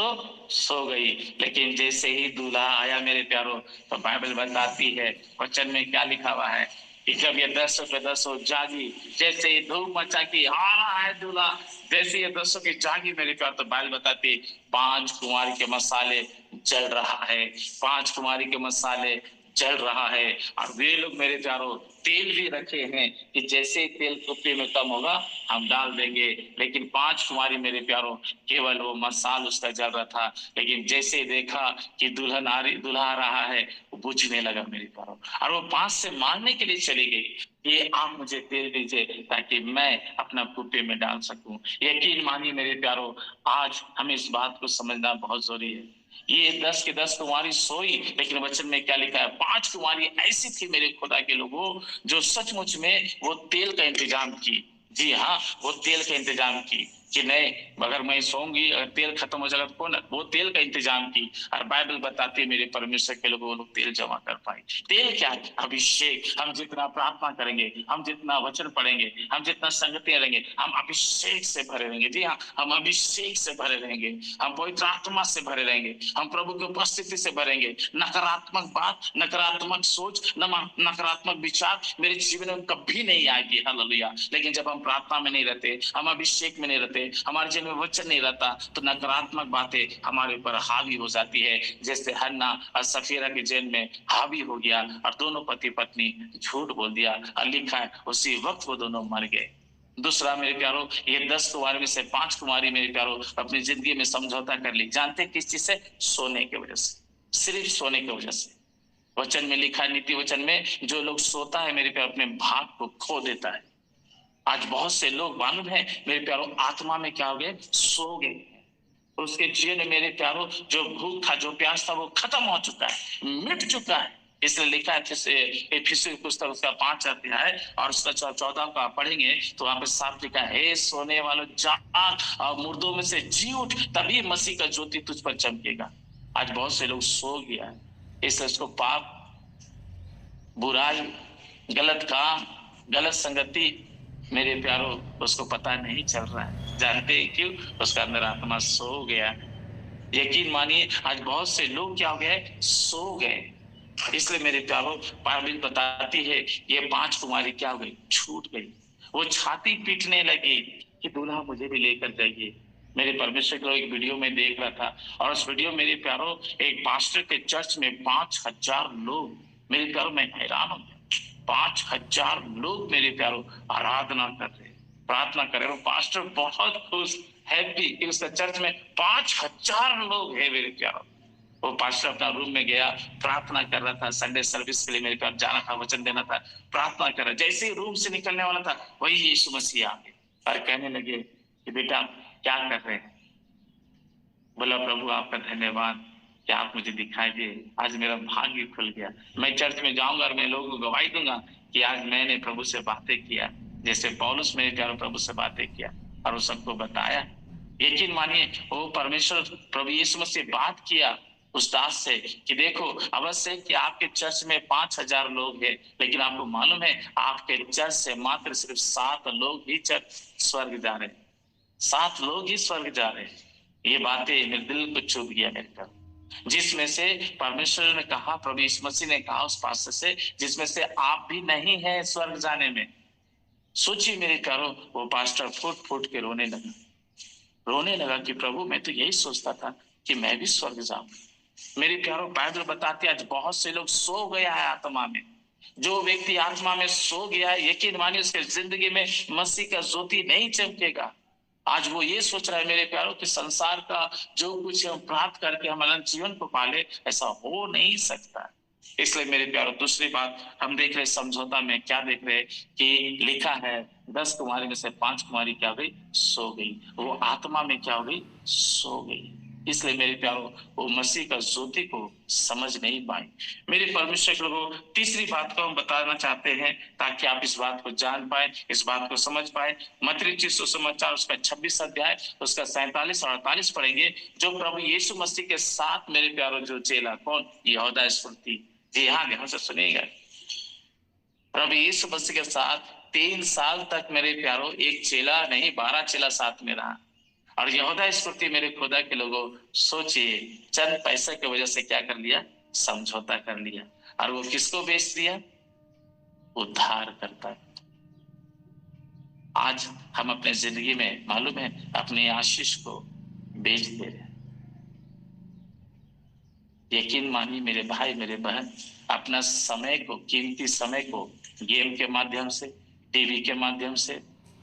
सो गई, लेकिन जैसे ही दूल्हा आया मेरे प्यारो, तो बाइबल बताती है, वचन में क्या लिखा हुआ है कि जब ये 10 पे 10 जागी, जैसे ही धूप मचा की आ रहा है दूल्हा, जैसे ये 10 की जागी मेरे प्यार, तो बाइबल बताती 5 कुमारी के मसाले जल रहा है, 5 कुमारी के मसाले जल रहा है। और वे लोग मेरे प्यारो तेल भी रखे हैं कि जैसे तेल कुप्पी में कम होगा हम डाल देंगे, लेकिन 5 कुमारी मेरे प्यारो केवल वो मसाल उसका जल रहा था, लेकिन जैसे देखा कि दूल्हा आ रहा है, वो बुझने लगा मेरे प्यारो, और वो 5 से मारने के लिए चली गई। ये आप मुझे तेल दीजिए ताकि मैं अपना कुप्पी में डाल सकूं। यकीन मानिए मेरे प्यारो, आज हमें इस बात को समझना बहुत जरूरी है। ये 10 की 10 कुमारी सोई, लेकिन वचन में क्या लिखा है? 5 कुमारी ऐसी थी मेरे खुदा के लोगों, जो सचमुच में वो तेल का इंतजाम की। जी हाँ, वो तेल का इंतजाम की कि नहीं, अगर मैं सोऊंगी, अगर तेल खत्म हो जाएगा तो कौन? वो तेल का इंतजाम की। और बाइबल बताती है मेरे परमेश्वर के लोग वो लोग तेल जमा कर पाए। तेल क्या है? अभिषेक। हम जितना प्रार्थना करेंगे, हम जितना वचन पढ़ेंगे, हम जितना संगति रहेंगे, हम अभिषेक से भरे रहेंगे। जी हाँ, हम अभिषेक से भरे रहेंगे, हम पवित्र आत्मा से भरे रहेंगे, हम प्रभु की उपस्थिति से भरेंगे। नकारात्मक बात, नकारात्मक सोच, नकारात्मक विचार मेरे जीवन में कभी नहीं आएगी। हालेलुया। लेकिन जब हम प्रार्थना में नहीं रहते, हम अभिषेक में नहीं रहते, हमारे जीवन में वचन नहीं रहता, तो नकारात्मक बातें हमारे ऊपर हावी हो जाती है। जैसे हन्ना और सफीरा के जेल में हावी हो गया और दोनों पति पत्नी झूठ बोल दिया, और लिखा है उसी वक्त वो दोनों मर गए। दूसरा मेरे प्यारो, ये 10 कुमारी में से 5 कुमारी मेरे प्यारो अपनी जिंदगी में समझौता कर ली। जानते किस चीज से? सोने की वजह से, सिर्फ सोने की वजह से। वचन में लिखा है, नीति वचन में, जो लोग सोता है मेरे प्यारो अपने भाग को खो देता है। आज बहुत से लोग मालूम है मेरे प्यारो आत्मा में क्या हो गए? सो गए। उसके जीवन में मेरे प्यारो जो भूख था, जो प्यास था, वो खत्म हो चुका है, मिट चुका है। इसलिए लिखा है इफिसियों की पुस्तक उसका 5 अध्याय और उसका 14 का पढ़ेंगे तो वहां पे साफ लिखा है, हे सोने वालों जाग और मुर्दों में से जी उठ, तभी मसीह का ज्योति तुझ पर चमकेगा। आज बहुत से लोग सो गया है, इसलिए उसको पाप, बुराई, गलत काम, गलत संगति मेरे प्यारो उसको पता नहीं चल रहा है। जानते हैं क्यों? उसका अंदर आत्मा सो गया। यकीन मानिए आज बहुत से लोग क्या हो गए? सो गए। इसलिए मेरे प्यारो बाइबल बताती है ये 5 कुमारी क्या हो गई? छूट गई। वो छाती पीटने लगी कि दूल्हा मुझे भी लेकर जाइए। मेरे परमेश्वर को एक वीडियो में देख रहा था, और उस वीडियो मेरे प्यारो एक पास्टर के चर्च में 5000 लोग, मेरे प्यारो मैं हैरान हूं, 5000 लोग मेरे प्यारो आराधना कर रहे, प्रार्थना कर रहे। पास्टर बहुत खुश, हैप्पी कि उसका चर्च में 5000 लोग है मेरे प्यारो। वो पास्टर अपना रूम में गया, प्रार्थना कर रहा था, संडे सर्विस के लिए मेरे पास जाना था, वचन देना था, प्रार्थना कर रहा। जैसे ही रूम से निकलने वाला था, वही यीशु मसीह आ गए और कहने लगे कि बेटा क्या कर रहे हैं? बोला प्रभु आपका धन्यवाद कि आप मुझे दिखाई दिए, आज मेरा भाग्य खुल गया। मैं चर्च में जाऊंगा और मैं लोगों को गवाही दूंगा कि आज मैंने प्रभु से बातें किया, जैसे पौलुस मेरे प्यारे प्रभु से बातें किया और वो सबको बताया। यकीन मानिए वो परमेश्वर प्रभु यीशु मसीह बात किया उस दास से कि देखो अवश्य कि आपके चर्च में 5000 लोग हैं, लेकिन आपको मालूम है आपके चर्च से मात्र सिर्फ 7 लोग ही चर्च स्वर्ग जा रहे हैं, 7 लोग ही स्वर्ग जा रहे हैं। ये बातें मेरे दिल को छू गया मेरे पर, जिसमें से परमेश्वर ने कहा, प्रभु यीशु मसीह ने कहा उस पास्टर से, जिसमें से आप भी नहीं है स्वर्ग जाने में। सोचिए मेरे प्यारो, वो पास्टर फूट फूट के रोने लगा कि प्रभु मैं तो यही सोचता था कि मैं भी स्वर्ग जाऊं। मेरे प्यारो बाइबल बताती है आज बहुत से लोग सो गया है आत्मा में। जो व्यक्ति आत्मा में सो गया है, यकीन मानिए उसके जिंदगी में मसीह का ज्योति नहीं चमकेगा। आज वो ये सोच रहा है मेरे प्यारों कि संसार का जो कुछ हम प्राप्त करके हम अनंत जीवन को पाले, ऐसा हो नहीं सकता। इसलिए मेरे प्यारों दूसरी बात हम देख रहे समझौता में क्या देख रहे कि लिखा है 10 कुमारी में से 5 कुमारी क्या हो गई? सो गई। वो आत्मा में क्या हो गई? सो गई। इसलिए मेरे प्यारो वो मसीह का ज्योति को समझ नहीं पाए। मेरे परमेश्वर के लोगों, तीसरी बात को हम बताना चाहते हैं ताकि आप इस बात को जान पाए, इस बात को समझ पाए। मत्ती रचित सुसमाचार उसका 26 अध्याय उसका 47 और 48 पढ़ेंगे। जो प्रभु यीशु मसीह के साथ मेरे प्यारो जो चेला, कौन? यहूदा इस्करियोती। जी हाँ, ध्यान से सुनिएगा। प्रभु यीशु मसीह के साथ 3 साल तक मेरे प्यारो एक चेला नहीं 12 चेला साथ में रहा। और यहूदा इस्करियोती मेरे खुदा के लोगों, सोचिए चंद पैसे की वजह से क्या कर लिया? समझौता कर लिया। और वो किसको बेच दिया? उद्धार करता। आज हम अपने जिंदगी में मालूम है अपनी आशीष को बेच दे रहे हैं। यकीन मानिए मेरे भाई मेरे बहन, अपना समय को, कीमती समय को गेम के माध्यम से, टीवी के माध्यम से,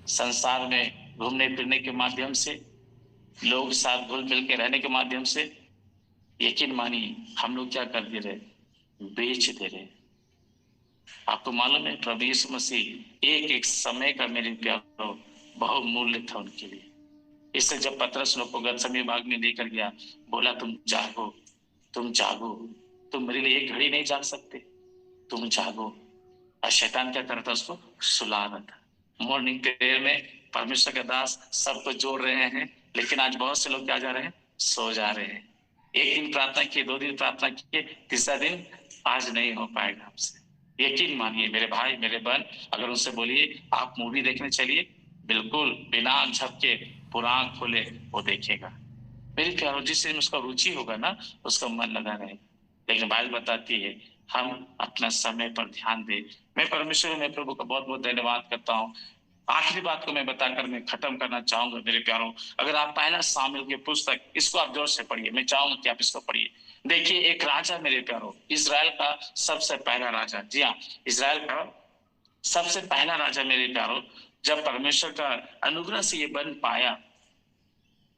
संसार में घूमने फिरने के माध्यम से, लोग साथ घुल मिल के रहने के माध्यम से, यकीन मानिए हम लोग क्या कर दे रहे? बेच दे रहे। आपको मालूम है प्रभु यीशु मसीह एक एक समय का मेरे प्यारों बहुमूल्य था उनके लिए। इससे जब पतरस लोग को गतसमनी बाग में लेकर गया, बोला तुम जागो, तुम जागो, तुम मेरे लिए एक घड़ी नहीं जाग सकते, तुम जागो। और शैतान क्या करता? उसको सुला रहा था। मॉर्निंग प्रेयर में परमेश्वर के दास सबको जोड़ रहे हैं, लेकिन आज बहुत से लोग क्या जा रहे हैं? सो जा रहे हैं। एक दिन प्रार्थना किए, 2 दिन प्रार्थना किए, तीसरा दिन आज नहीं हो पाएगा आपसे। यकीन मानिए मेरे भाई मेरे बहन, अगर उनसे बोलिए आप मूवी देखने चलिए, बिल्कुल बिना झपके पूरा आंख खोले वो देखेगा। मेरे प्यारो, जिससे उसका रुचि होगा ना उसका मन लगा रहेगा। लेकिन बाइबल बताती है हम अपना समय पर ध्यान दें। मैं परमेश्वर में प्रभु का बहुत बहुत धन्यवाद करता हूँ। आखिरी बात को मैं बताकर मैं खत्म करना चाहूंगा मेरे प्यारों। अगर आप पहला शामिल की पुस्तक, इसको आप जोर से पढ़िए, मैं चाहूंगा कि आप इसको पढ़िए। देखिए एक राजा मेरे प्यारों, इजराइल का सबसे पहला राजा, जी हाँ, इजराइल का सबसे पहला राजा मेरे प्यारों, जब परमेश्वर का अनुग्रह से ये बन पाया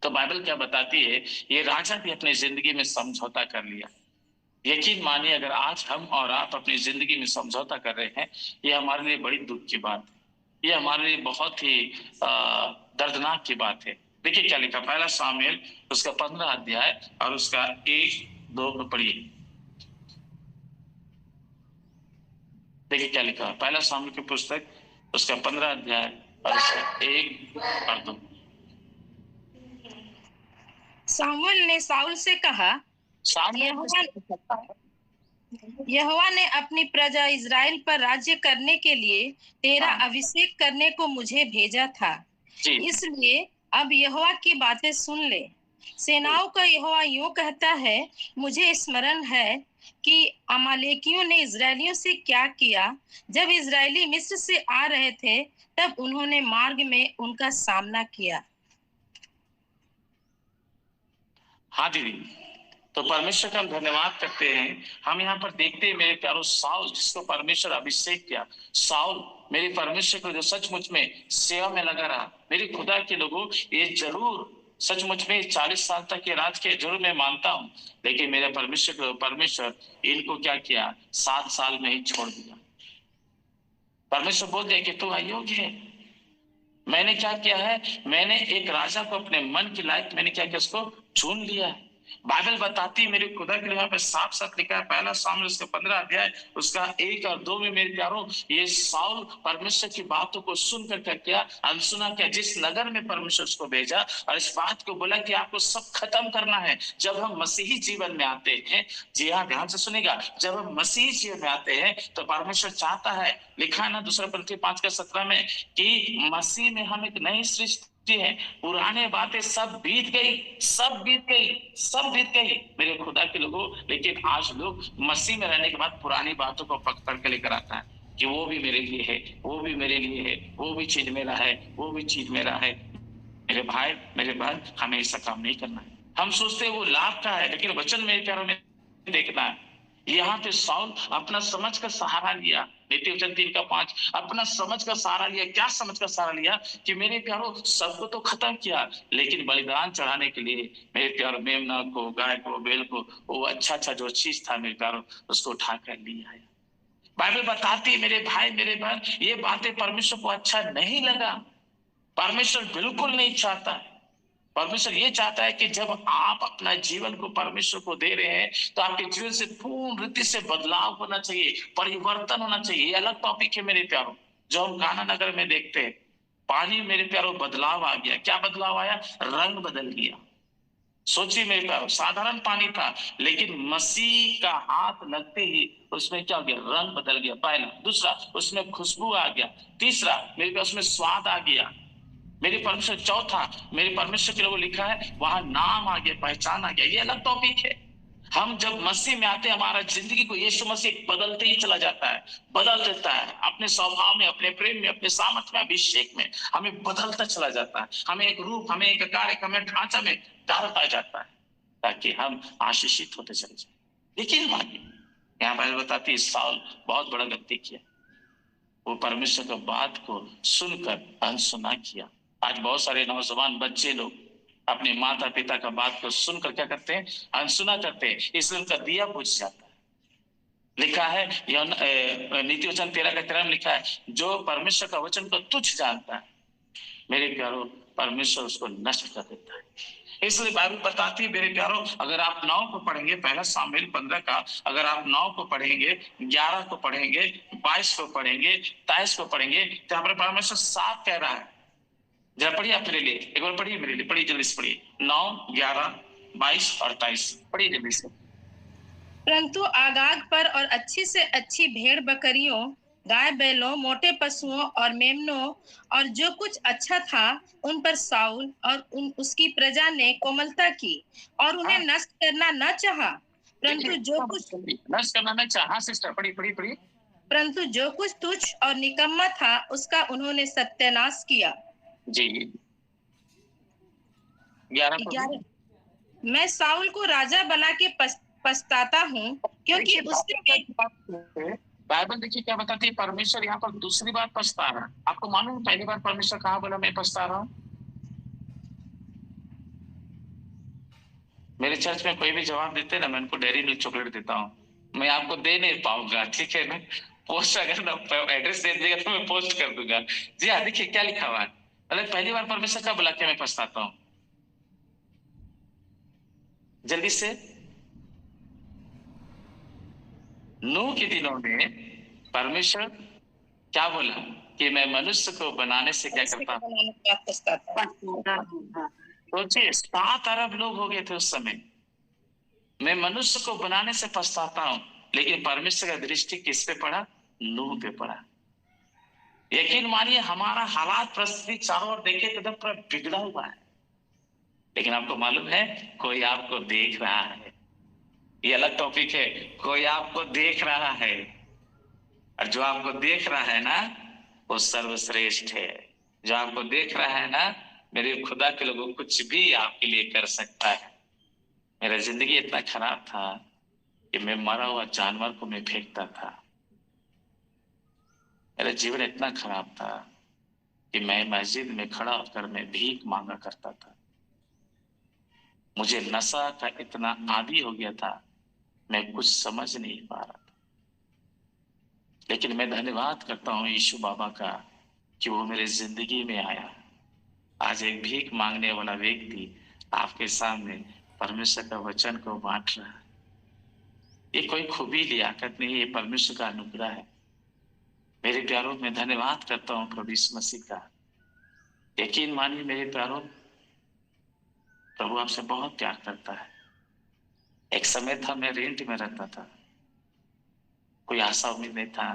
तो बाइबल क्या बताती है, ये राजा भी अपनी जिंदगी में समझौता कर लिया। यकीन मानिए अगर आज हम और आप अपनी जिंदगी में समझौता कर रहे हैं, ये हमारे लिए बड़ी दुख की बात है, ये हमारे लिए बहुत ही दर्दनाक की बात है। देखिए क्या लिखा, पहला शामिल उसका 15 अध्याय और उसका 1-2 में पढ़िए। देखिए क्या लिखा, पहला शामिल की पुस्तक उसका 15 अध्याय और उसका 1 और 2।
शाऊल ने साउल से कहा, यहोवा ने अपनी प्रजा इजराइल पर राज्य करने के लिए तेरा अभिषेक करने को मुझे भेजा था, इसलिए अब यहोवा की बातें सुन ले। सेनाओं का यहोवा यूं कहता है, मुझे स्मरण है कि अमालेकियों ने इजरायलियों से क्या किया। जब इजरायली मिस्र से आ रहे थे तब उन्होंने मार्ग में उनका सामना किया।
हाँ दीदी, तो परमेश्वर का हम धन्यवाद करते हैं। हम यहाँ पर देखते हैं मेरे प्यारों, साउल जिसको परमेश्वर अभिषेक किया, साउल मेरे परमेश्वर को जो सचमुच में सेवा में लगा रहा। मेरे खुदा के लोगों, ये जरूर सचमुच में 40 साल तक के राज के जरूर मैं मानता हूँ, लेकिन मेरे परमेश्वर इनको क्या किया, 7 साल में ही छोड़ दिया। परमेश्वर बोल दिया कि तू अयोग्य है। मैंने क्या किया है, मैंने एक राजा को अपने मन की लायक मैंने क्या किया, उसको चुन लिया है। बाइबल बताती है मेरे खुदा के लिए, यहाँ पे साफ साफ लिखा है, पहला शामिल उसका 15 अध्याय उसका 1 और 2 में मेरे प्यारों, ये साउल परमेश्वर की बातों को सुनकर क्या किया, अनसुना किया। जिस नगर में परमेश्वर उसको भेजा और इस बात को बोला कि आपको सब खत्म करना है। जब हम मसीही जीवन में आते हैं, जी हाँ ध्यान से सुनेगा, जब हम मसीही जीवन में आते हैं तो परमेश्वर चाहता है, लिखा है ना 2 कुरिन्थियों 5:17 में, कि मसीह में हम एक नई सृष्टि है, पुराने बातें सब बीत गई, सब बीत गई, सब बीत गई मेरे खुदा के लोगों। लेकिन आज लोग मसीह में रहने के बाद पुरानी बातों को पकड़ के लेकर आता है कि वो भी मेरे लिए है, वो भी मेरे लिए है, वो भी चीज मेरा है, वो भी चीज मेरा है। मेरे भाई मेरे बहन, हमें ऐसा काम नहीं करना है। हम सोचते हैं वो लाभ का है, लेकिन वचन मेरे प्यारों में देखना है। यहाँ पे साउल अपना समझ का सहारा लिया, नीति वचन 3:5, अपना समझ का सहारा लिया। क्या समझ का सहारा लिया, कि मेरे प्यारों सबको तो खत्म किया, लेकिन बलिदान चढ़ाने के लिए मेरे प्यारों मेमना को, गाय को, बैल को, वो अच्छा जो चीज था मेरे प्यारों, उसको उठा कर लिया है। बाइबल बताती है मेरे भाई मेरे बहन, ये बातें परमेश्वर को अच्छा नहीं लगा। परमेश्वर बिल्कुल नहीं चाहता है। परमेश्वर ये चाहता है कि जब आप अपना जीवन को परमेश्वर को दे रहे हैं तो आपके जीवन से पूर्ण रीति से बदलाव होना चाहिए, परिवर्तन होना चाहिए। ये अलग टॉपिक है मेरे प्यारों, जो हम गाना नगर में देखते हैं। पानी मेरे प्यारों बदलाव आ गया। क्या बदलाव आया? रंग बदल गया। सोचिए मेरे प्यारों, साधारण पानी था, लेकिन मसीह का हाथ लगते ही उसमें क्या हो गया? रंग बदल गया। पहला। दूसरा, उसमें खुशबू आ गया। तीसरा, मेरे प्यारों, उसमें स्वाद आ गया। मेरे परमेश्वर। चौथा, मेरे परमेश्वर के लोगों लिखा है वहां नाम आ गया, पहचान आ गया। ये अलग टॉपिक है। हम जब मसीह में आते हैं, हमारा जिंदगी को यीशु मसीह बदलते ही चला जाता है, बदल देता है। अपने स्वभाव में, अपने प्रेम में, अपने सामर्थ्य में, अभिषेक में हमें बदलता चला जाता है। हमें एक रूप, हमें एक कार्य, हमें ढांचा में डालता जाता है, ताकि हम आशीषित होते चले जाए। लेकिन यहाँ पर बताती है साउल बहुत बड़ा गलती किया। वो परमेश्वर की बात को सुनकर अनसुना किया। आज बहुत सारे नौजवान बच्चे लोग अपने माता पिता का बात को सुनकर क्या करते हैं? अनसुना करते हैं, इसलिए उनका दिया बुझ जाता है। लिखा है नीति वचन 13 में लिखा है, जो परमेश्वर का वचन को तुच्छ जानता है, मेरे प्यारों, परमेश्वर उसको नष्ट कर देता है। इसलिए बाइबल बताती है मेरे प्यारों, अगर आप 9 को पढ़ेंगे, पहला सामुएल 15 का, अगर आप 9 को पढ़ेंगे, 11 को पढ़ेंगे, 22 को पढ़ेंगे, 23 को पढ़ेंगे, तो यहाँ पर परमेश्वर साफ कह रहा है। जरा पढ़िए आप मेरे लिए, एक बार पढ़िए मेरे लिए, पढ़िए जल्दी से पढ़िए। 9, 11, 22 और 23 पढ़िए जल्दी से।
परंतु आगाग पर और अच्छी से अच्छी भेड़ बकरियों, गाय बैलों, मोटे पशुओं और मेमनों और जो कुछ अच्छा था, उन पर साउल और उसकी प्रजा ने कोमलता की और उन्हें नष्ट करना न चाहा। परंतु जो कुछ
नष्ट करना न चाहा। सिस्टर पढ़िए पढ़िए पढ़िए।
परंतु जो कुछ तुच्छ और निकम्मा था, उसका उन्होंने सत्यानाश किया।
जी। 11।
मैं साउल को राजा बना के पछताता हूँ, क्योंकि उससे
बाइबल देखिए क्या बताती है। परमेश्वर यहाँ पर दूसरी बार पछता रहा है। आपको मालूम पहली बार परमेश्वर कहाँ बोला मैं पछता रहा हूँ? मेरे चर्च में कोई भी जवाब देते ना, मैं उनको डेयरी मिल्क चॉकलेट देता हूँ। मैं आपको दे नहीं पाऊंगा, ठीक है ना? पोस्ट अगर ना एड्रेस दे दीजिएगा तो मैं पोस्ट कर दूंगा। जी हाँ, देखिए क्या लिखा हुआ है। मतलब पहली बार परमेश्वर का बोला कि मैं पछताता हूँ। जल्दी से। नूह के दिनों में परमेश्वर क्या बोला कि मैं मनुष्य को बनाने से क्या करता? सोचिए 7 अरब लोग हो गए थे उस समय। मैं मनुष्य को बनाने से पछताता हूं, लेकिन परमेश्वर का दृष्टि किस पे पड़ा? नूह पे पड़ा। यकीन मानिए हमारा हालात परिस्थिति चारों ओर देखे तो पूरा बिगड़ा हुआ है, लेकिन आपको मालूम है कोई आपको देख रहा है। ये अलग टॉपिक है। कोई आपको देख रहा है, और जो आपको देख रहा है ना, वो सर्वश्रेष्ठ है। जो आपको देख रहा है ना, मेरे खुदा के लोगों कुछ भी आपके लिए कर सकता है। मेरा जिंदगी इतना खराब था कि मैं मरा हुआ जानवर को मैं फेंकता था। मेरा जीवन इतना खराब था कि मैं मस्जिद में खड़ा होकर मैं भीख मांगा करता था। मुझे नशा का इतना आदी हो गया था, मैं कुछ समझ नहीं पा रहा था। लेकिन मैं धन्यवाद करता हूँ यीशु बाबा का कि वो मेरे जिंदगी में आया। आज एक भीख मांगने वाला व्यक्ति आपके सामने परमेश्वर का वचन को बांट रहा है। ये कोई खूबी लियाकत नहीं, ये परमेश्वर का अनुग्रह है। मेरे प्यारों, मैं धन्यवाद करता हूँ प्रभु यीशु मसीह का। यकीन मानिए मेरे प्यारों, प्रभु आपसे बहुत प्यार करता है। एक समय था मैं रेंट में रहता था, कोई आशा उम्मीद नहीं था,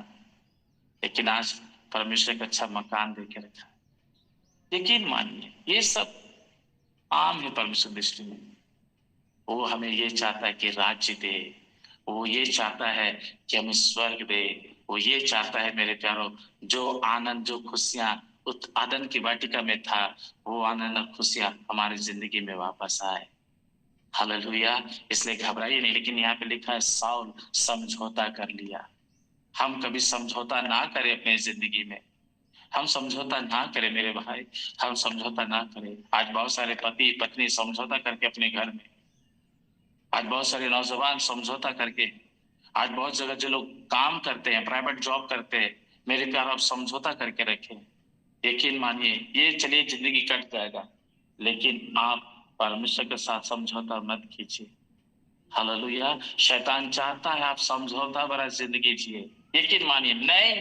लेकिन आज परमेश्वर का अच्छा मकान देके रखा। यकीन मानिए ये सब आम है परमेश्वर दृष्टि में। वो हमें ये चाहता है कि राज्य दे, वो ये चाहता है कि हमें स्वर्ग दे, वो ये चाहता है मेरे प्यारों, जो आनंद, जो खुशियां उस आदन की वाटिका में था, वो आनंद और खुशियां हमारी जिंदगी में वापस आए। हालेलुया। इसलिए घबराइए नहीं। लेकिन यहाँ पे लिखा है साउल समझौता कर लिया। हम कभी समझौता ना करें अपने जिंदगी में। हम समझौता ना करें मेरे भाई, हम समझौता ना करें। आज बहुत सारे पति पत्नी समझौता करके अपने घर में, आज बहुत सारे नौजवान समझौता करके आज बहुत जगह जो लोग काम करते हैं, प्राइवेट जॉब करते हैं, मेरे प्यार आप समझौता करके रखें। यकीन मानिए ये चलिए जिंदगी कट जाएगा, लेकिन आप परमेश्वर के साथ समझौता मत कीजिए। हालेलुया। शैतान चाहता है आप समझौता भरा जिंदगी जिए। यकीन मानिए नहीं।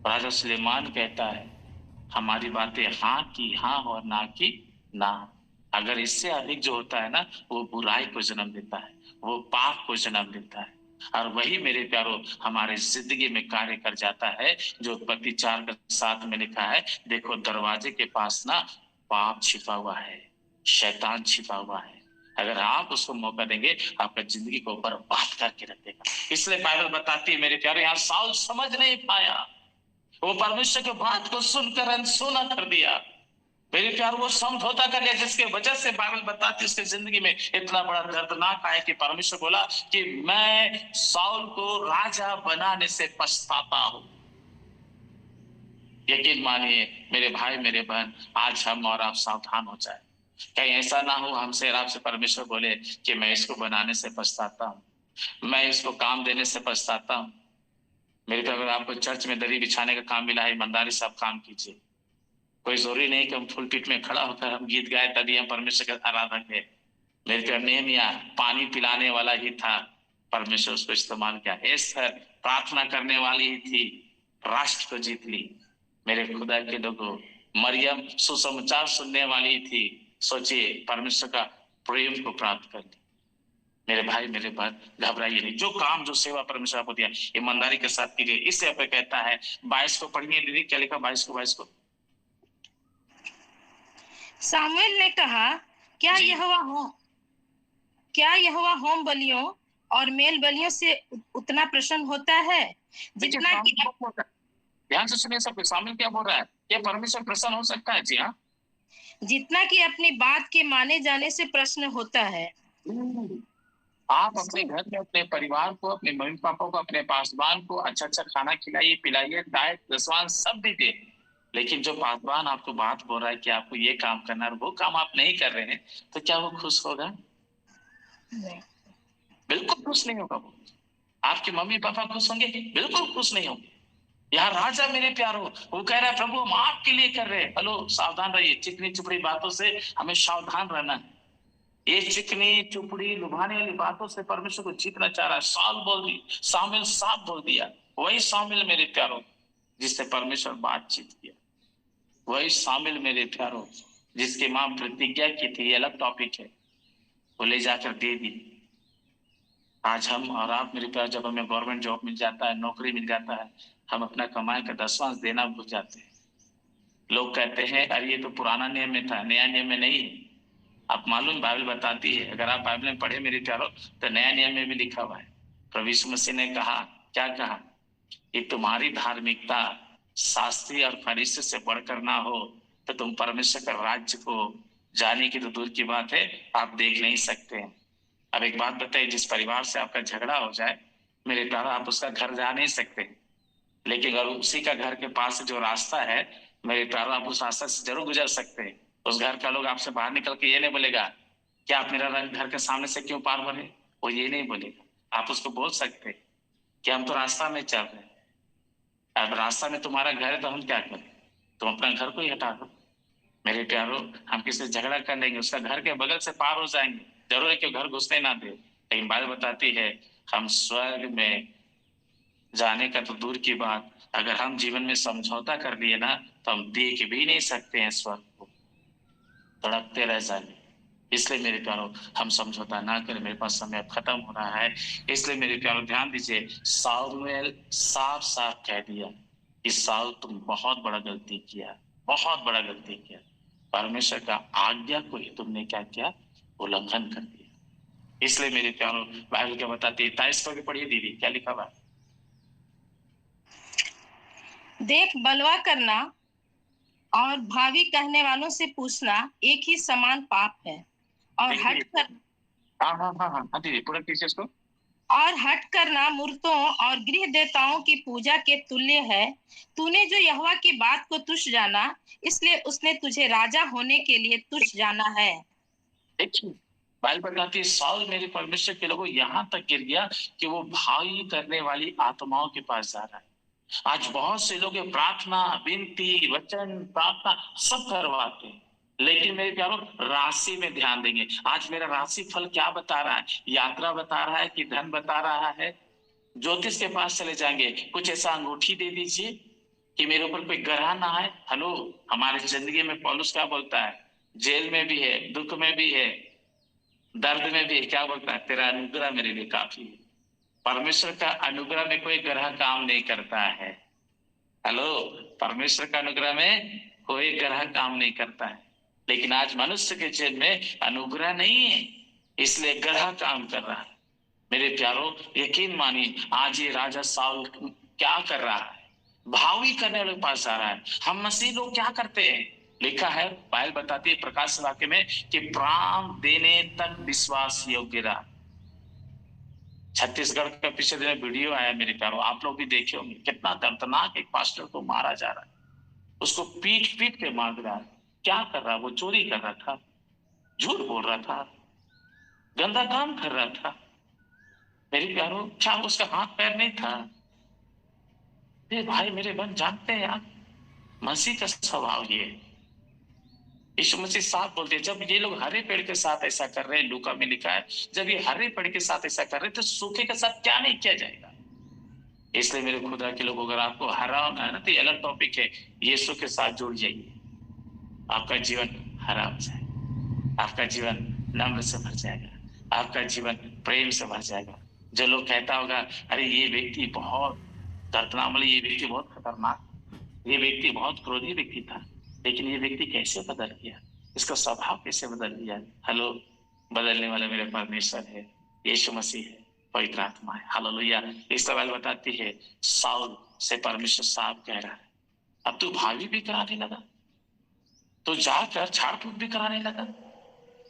राजा सुलेमान कहता है हमारी बातें हाँ की हाँ और ना की ना। अगर इससे अधिक जो होता है ना, वो बुराई को जन्म देता है, वो पाप को जन्म देता है। और वही मेरे प्यारो हमारे जिंदगी में कार्य कर जाता है, जो उत्पत्ति 4:7 में लिखा है, देखो दरवाजे के पास ना पाप छिपा हुआ है, शैतान छिपा हुआ है। अगर आप उसको मौका देंगे, आपका जिंदगी को बर्बाद करके रख देगा। इसलिए बाइबल बताती है मेरे प्यारे, यहाँ साउल समझ नहीं पाया, वो परमेश्वर की बात को सुनकर अनसुना कर दिया। मेरे प्यार वो समझौता कर लिया, जिसके वजह से बाइबल बताती उसके जिंदगी में इतना बड़ा दर्दनाक आया कि परमेश्वर बोला कि मैं साउल को राजा बनाने से पछताता हूं। यकीन मानिए मेरे भाई मेरे बहन, आज हम और आप सावधान हो जाए। कहीं ऐसा ना हो हमसे और आपसे परमेश्वर बोले कि मैं इसको बनाने से पछताता हूँ, मैं इसको काम देने से पछताता हूँ। मेरे प्यार, अगर आपको चर्च में दरी बिछाने का काम मिला है, ईमानदारी से आप काम कीजिए। कोई जरूरी नहीं कि हम फुल पीठ में खड़ा होकर हम गीत गाए तभी हम परमेश्वर का आराधक है। मेरे प्यार, नेहमिया पानी पिलाने वाला ही था, परमेश्वर उसको इस्तेमाल किया। एस्थर प्रार्थना करने वाली ही थी, राष्ट्र को जीत ली। मेरे खुदा के लोगों, मरियम सुसमाचार सुनने वाली थी, सोचिए परमेश्वर का प्रेम को प्राप्त कर ली। मेरे भाई मेरे बहन, घबराइए नहीं। जो काम जो सेवा परमेश्वर आपको दिया ईमानदारी के साथ कीजिए। इससे आप कहता है 22 को पढ़िए दीदी, क्या लिखा 22 को।
सामुएल ने कहा क्या यहोवा होम बलियों और मेल बलियों से उतना प्रसन्न होता है जितना कि
ध्यान से सुनिए सब। सामुएल क्या बोल रहा है? क्या परमेश्वर प्रसन्न हो सकता है? जी हाँ,
जितना कि अपनी बात के माने जाने से प्रश्न होता है।
आप अपने घर में अपने परिवार को, अपने मम्मी पापा को, अपने पासवान को अच्छा अच्छा खाना खिलाइए, पिलाइए, डाइट दसवान सब दीजिए। लेकिन जो पासवान आपको बात बोल रहा है कि आपको ये काम करना है, वो काम आप नहीं कर रहे हैं, तो क्या वो खुश होगा? बिल्कुल खुश नहीं होगा वो। आपके मम्मी पापा खुश होंगे? बिल्कुल खुश नहीं होंगे। यहाँ राजा मेरे प्यारो, वो कह रहा है प्रभु हम आपके लिए कर रहे हैं। हेलो, सावधान रहिए, चिकनी चुपड़ी बातों से हमें सावधान रहना है। ये चिकनी चुपड़ी लुभाने वाली बातों से परमेश्वर को जीतना चाह रहा है। सामुएल साफ बोल दिया। वही सामुएल मेरे प्यारो जिससे परमेश्वर बातचीत किया, वही सामुएल मेरे प्यारो जिसकी मां प्रतिज्ञा की थी, ये अलग टॉपिक है, वो ले जाकर दे दी। आज हम और आप मेरे प्यार, जब हमें गवर्नमेंट जॉब मिल जाता है, नौकरी मिल जाता है, हम अपना कमाई का दसवांश देना भूल जाते हैं। लोग कहते हैं अरे ये तो पुराना नियम में था, नया नियम में नहीं है। आप मालूम बाइबल बताती है, अगर आप बाइबल में पढ़े मेरे प्यारो, तो नया नियम में भी लिखा हुआ है। प्रभु यीशु मसीह ने कहा, क्या कहा? कि तुम्हारी धार्मिकता शास्त्री और फरीसी से बढ़कर ना हो तो तुम परमेश्वर का राज्य को जाने की तो दूर की बात है, आप देख नहीं सकते हैं। अब एक बात बताइए, जिस परिवार से आपका झगड़ा हो जाए मेरे प्यारो, आप उसका घर जा नहीं सकते, लेकिन अगर उसी का घर के पास जो रास्ता है मेरे प्यारो, आप उस रास्ते से जरूर गुजर सकते हैं। उस घर का लोग आपसे बाहर निकल के ये नहीं बोलेगा कि आप मेरा घर के सामने से क्यों पार बढ़े, वो ये नहीं बोलेगा। आप उसको बोल सकते कि हम तो रास्ता में चल रहे हैं, अब रास्ता में तुम्हारा घर है तो हम क्या करें, तुम अपना घर को ही हटा दो। मेरे प्यारो, हम किसी झगड़ा कर लेंगे, उसका घर के बगल से पार हो जाएंगे, जरूर है कि घर घुसने ना दे। लेकिन बाइबल बताती है हम स्वर्ग में जाने का तो दूर की बात, अगर हम जीवन में समझौता कर लिए ना, तो हम देख भी नहीं सकते हैं स्वर्ग को, तड़पते रह जाएंगे। इसलिए मेरे प्यारो, हम समझौता ना करें। मेरे पास समय अब खत्म हो रहा है, इसलिए मेरे प्यारो ध्यान दीजिए। सामुएल साफ साफ कह दिया कि साउल तुम बहुत बड़ा गलती किया, बहुत बड़ा गलती किया, परमेश्वर का आज्ञा को ही तुमने क्या किया, उल्लंघन कर दिया। इसलिए मेरे प्यारो, बाइबल क्या बताती है? 23 को भी पढ़िए दीदी, क्या लिखा हुआ?
देख, बलवा करना और भावी कहने वालों से पूछना एक ही समान पाप है, और हट करना मूर्तों और गृह देवताओं की पूजा के तुल्य है। तूने जो यहोवा की बात को तुच्छ जाना, इसलिए उसने तुझे राजा होने के लिए तुच्छ जाना है।
देखिए, बाइबल बताती है साउल मेरे परमेश्वर के लोगों यहाँ तक गिर गया कि वो भाई करने वाली आत्माओं के पास जा रहा है। आज बहुत से लोग प्रार्थना, विनती, वचन, प्रार्थना सब करवाते हैं, लेकिन मेरे प्यारो राशि में ध्यान देंगे। आज मेरा राशि फल क्या बता रहा है? यात्रा बता रहा है कि धन बता रहा है? ज्योतिष के पास चले जाएंगे, कुछ ऐसा अंगूठी दे दीजिए कि मेरे ऊपर कोई ग्रह ना आए। हेलो, हमारे जिंदगी में पौलुस क्या बोलता है? जेल में भी है, दुख में भी है, दर्द में भी है, क्या बोलता है? तेरा अनुग्रह मेरे लिए काफी है। परमेश्वर का अनुग्रह में कोई ग्रह काम नहीं करता है। हेलो, परमेश्वर का अनुग्रह में कोई ग्रह काम नहीं करता है, लेकिन आज मनुष्य के जीवन में अनुग्रह नहीं है, इसलिए ग्रह काम कर रहा है। मेरे प्यारो यकीन मानिए, आज ये राजा साउल क्या कर रहा है? भावी करने वाले के पास जा रहा है। हम मसीह लोग क्या करते हैं? लिखा है, बाइबल बताती है प्रकाश वाक्य में कि प्राण देने तक विश्वास योग्य रहा। छत्तीसगढ़ का पिछले दिन वीडियो आया मेरे प्यारो, आप लोग भी देखे होंगे, कितना दर्दनाक एक पास्टर को मारा जा रहा है, उसको पीट पीट के मार रहा है। क्या कर रहा? वो चोरी कर रहा था, झूठ बोल रहा था, गंदा काम कर रहा था। मेरे प्यारो, क्या उसका हाथ पैर नहीं था? भाई मेरे बहन जानते हैं आप, मसीह का स्वभाव ये है। यीशु मसीह साफ बोलते हैं, जब ये लोग हरे पेड़ के साथ ऐसा कर रहे हैं, लूका में लिखा है, जब ये हरे पेड़ के साथ ऐसा कर रहे हैं तो सूखे के साथ क्या नहीं किया जाएगा। इसलिए मेरे खुदा के लोग, अगर आपको हरा होना है ना, तो ये अलग टॉपिक है, यीशु के साथ जुड़ जाइए, आपका जीवन हरा हो जाएगा, आपका जीवन नम्र से भर जाएगा, आपका जीवन प्रेम से भर जाएगा। जो लोग कहता होगा, अरे ये व्यक्ति बहुत दर्दनाक, ये व्यक्ति बहुत खतरनाक, ये व्यक्ति बहुत क्रोधी व्यक्ति था, लेकिन ये व्यक्ति कैसे बदल गया, इसका स्वभाव कैसे बदल गया? हेलो, बदलने वाला मेरे परमेश्वर है, यीशु मसीह है, पवित्र आत्मा है। हालेलुया। इस सवाल बताती है, साउल से परमेश्वर साहब कह रहा है, अब तू भावी भी कराने लगा, तो जाकर झाड़ फूक भी कराने लगा।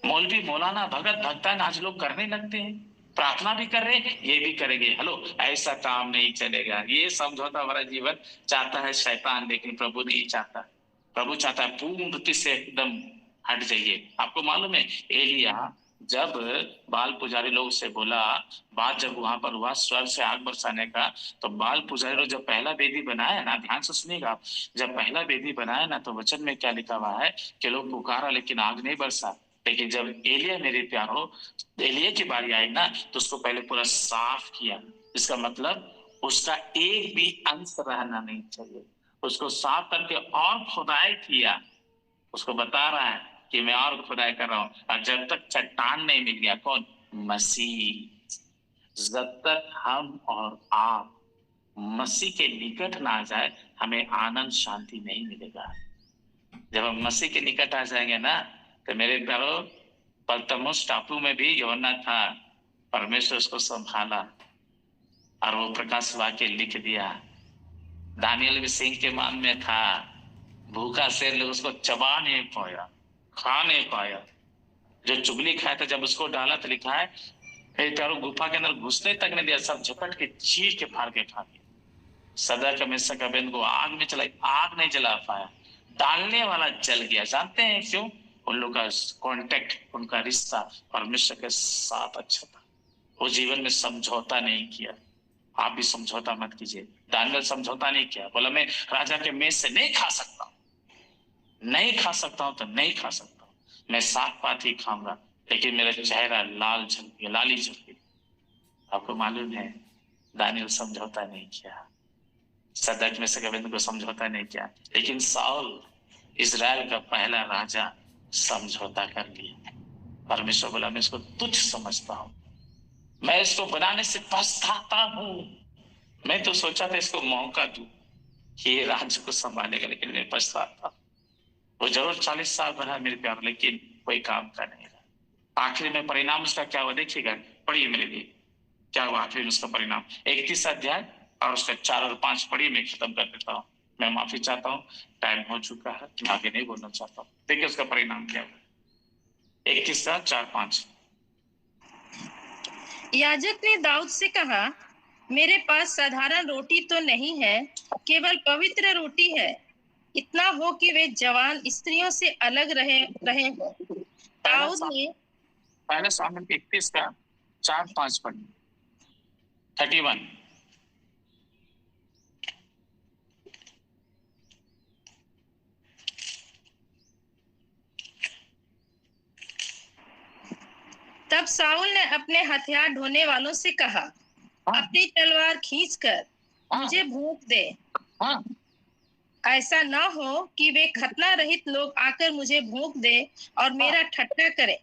मौलवी, मौलाना, भगत, भक्तान आज लोग करने लगते हैं, प्रार्थना भी कर रहे हैं, ये भी करेंगे। हेलो, ऐसा काम नहीं चलेगा। ये समझौता भरा जीवन चाहता है शैतान, लेकिन प्रभु नहीं चाहता। प्रभु चाहता है पूर्णता से एकदम हट जाइए। आपको मालूम है, एलिया जब बाल पुजारी लोग से बोला, बात जब वहां पर हुआ स्वर्ग से आग बरसाने का, तो बाल पुजारी लोग जब पहला वेदी बनाया ना, ध्यान से सुनिएगा, जब पहला वेदी बनाया ना, तो वचन में क्या लिखा हुआ है कि लोग पुकारा लेकिन आग नहीं बरसा। लेकिन जब एलिया, मेरे प्यारो, एलिया की बारी आई ना, तो उसको पहले पूरा साफ किया। इसका मतलब उसका एक भी अंश रहना नहीं चाहिए, उसको साफ करके और खुदाई किया। उसको बता रहा है कि मैं और खुदाई कर रहा हूं, और जब तक चट्टान नहीं मिल गया, कौन? मसीह, जब तक हम और आप मसीह के निकट ना आ जाए, हमें आनंद शांति नहीं मिलेगा। जब हम मसीह के निकट आ जाएंगे ना, तो मेरे प्यारो, पतमोस टापू में भी यूहन्ना था, परमेश्वर उसको संभाला और वो प्रकाश वाक्य लिख दिया। दानियल भी सिंह के मान में था, भूखा शेर लोग उसको चबा नहीं पाया, खा नहीं पाया। जो चुगली खाया था, जब उसको डाला तो लिखा है, मेरे प्यारो, गुफा के अंदर घुसने तक नहीं दिया, सब झपट के चीर के फाड़ के खा दिया। सदा का मिस्र का बेन को आग में चलाई, आग नहीं जला पाया, डालने वाला जल गया। जानते हैं क्यों? उन लोग का कांटेक्ट, उनका रिश्ता परमेश्वर के साथ अच्छा था। वो जीवन में समझौता नहीं किया। आप भी समझौता मत कीजिए। दानियल समझौता नहीं किया, बोला मैं राजा के मेज से नहीं खा सकता, नहीं खा सकता हूं तो नहीं खा सकता हूं, मैं साग पात ही खाऊंगा, लेकिन मेरा चेहरा लाल झलके, लाली झलके। आपको मालूम है, दानियल समझौता नहीं किया, सदक में से गोविंद को समझौता नहीं किया, लेकिन साउल इजराइल का पहला राजा समझौता कर लिया। परमेश्वर बोला, मैं इसको तुच्छ समझता हूं, मैं इसको बनाने से पछताता हूं। मैं तो सोचा था इसको मौका दूं कि ये राज्य को संभालेगा, लेकिन मैं पछताता। वो जरूर 40 साल बना मेरे प्यार, लेकिन कोई काम का नहीं रहा। आखिर में परिणाम उसका क्या हुआ देखिएगा, पढ़िए मेरे लिए क्या हुआ आखिर में उसका परिणाम। 31 अध्याय और उसका 4 और 5 पढ़िए, मैं खत्म कर देता हूँ। मैं माफी चाहता हूँ, टाइम हो चुका है, मैं आगे नहीं बोलना चाहता हूँ। देखिए उसका परिणाम क्या हुआ, 31 का 4-5।
याजक ने दाऊद से कहा, मेरे पास साधारण रोटी तो नहीं है, केवल पवित्र रोटी है, इतना हो कि वे जवान स्त्रियों से अलग रहे। दाऊद ने
पहले सामुएल 31 का 4-5 पढ़ 31।
तब साउल ने अपने हथियार ढोने वालों से कहा, अपनी तलवार खींचकर मुझे भोंक दे। ऐसा न हो कि वे खतना रहित लोग आकर मुझे भोंक दे और मेरा ठट्टा करे।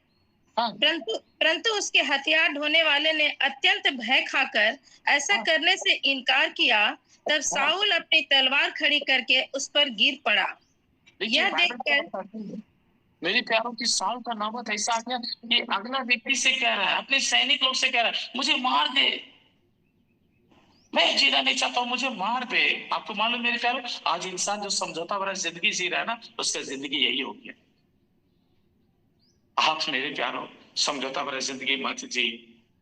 परंतु उसके हथियार ढोने वाले ने अत्यंत भय खाकर ऐसा करने से इनकार किया। तब साउल अपनी तलवार खड़ी करके उस पर गिर पड़ा। यह देखकर
मेरे प्यारों की साल का नौबत ऐसा आ गया कि अगला व्यक्ति से कह रहा है, अपने सैनिक लोग से कह रहा है, मुझे मार दे, मैं जीना नहीं चाहता हूं, मुझे मार दे। आपको मालूम मेरे प्यारों, आज इंसान जो समझौता भरा जिंदगी जी रहा है ना, उसका जिंदगी यही हो गया। आप मेरे प्यारों समझौता भरा जिंदगी मत जी,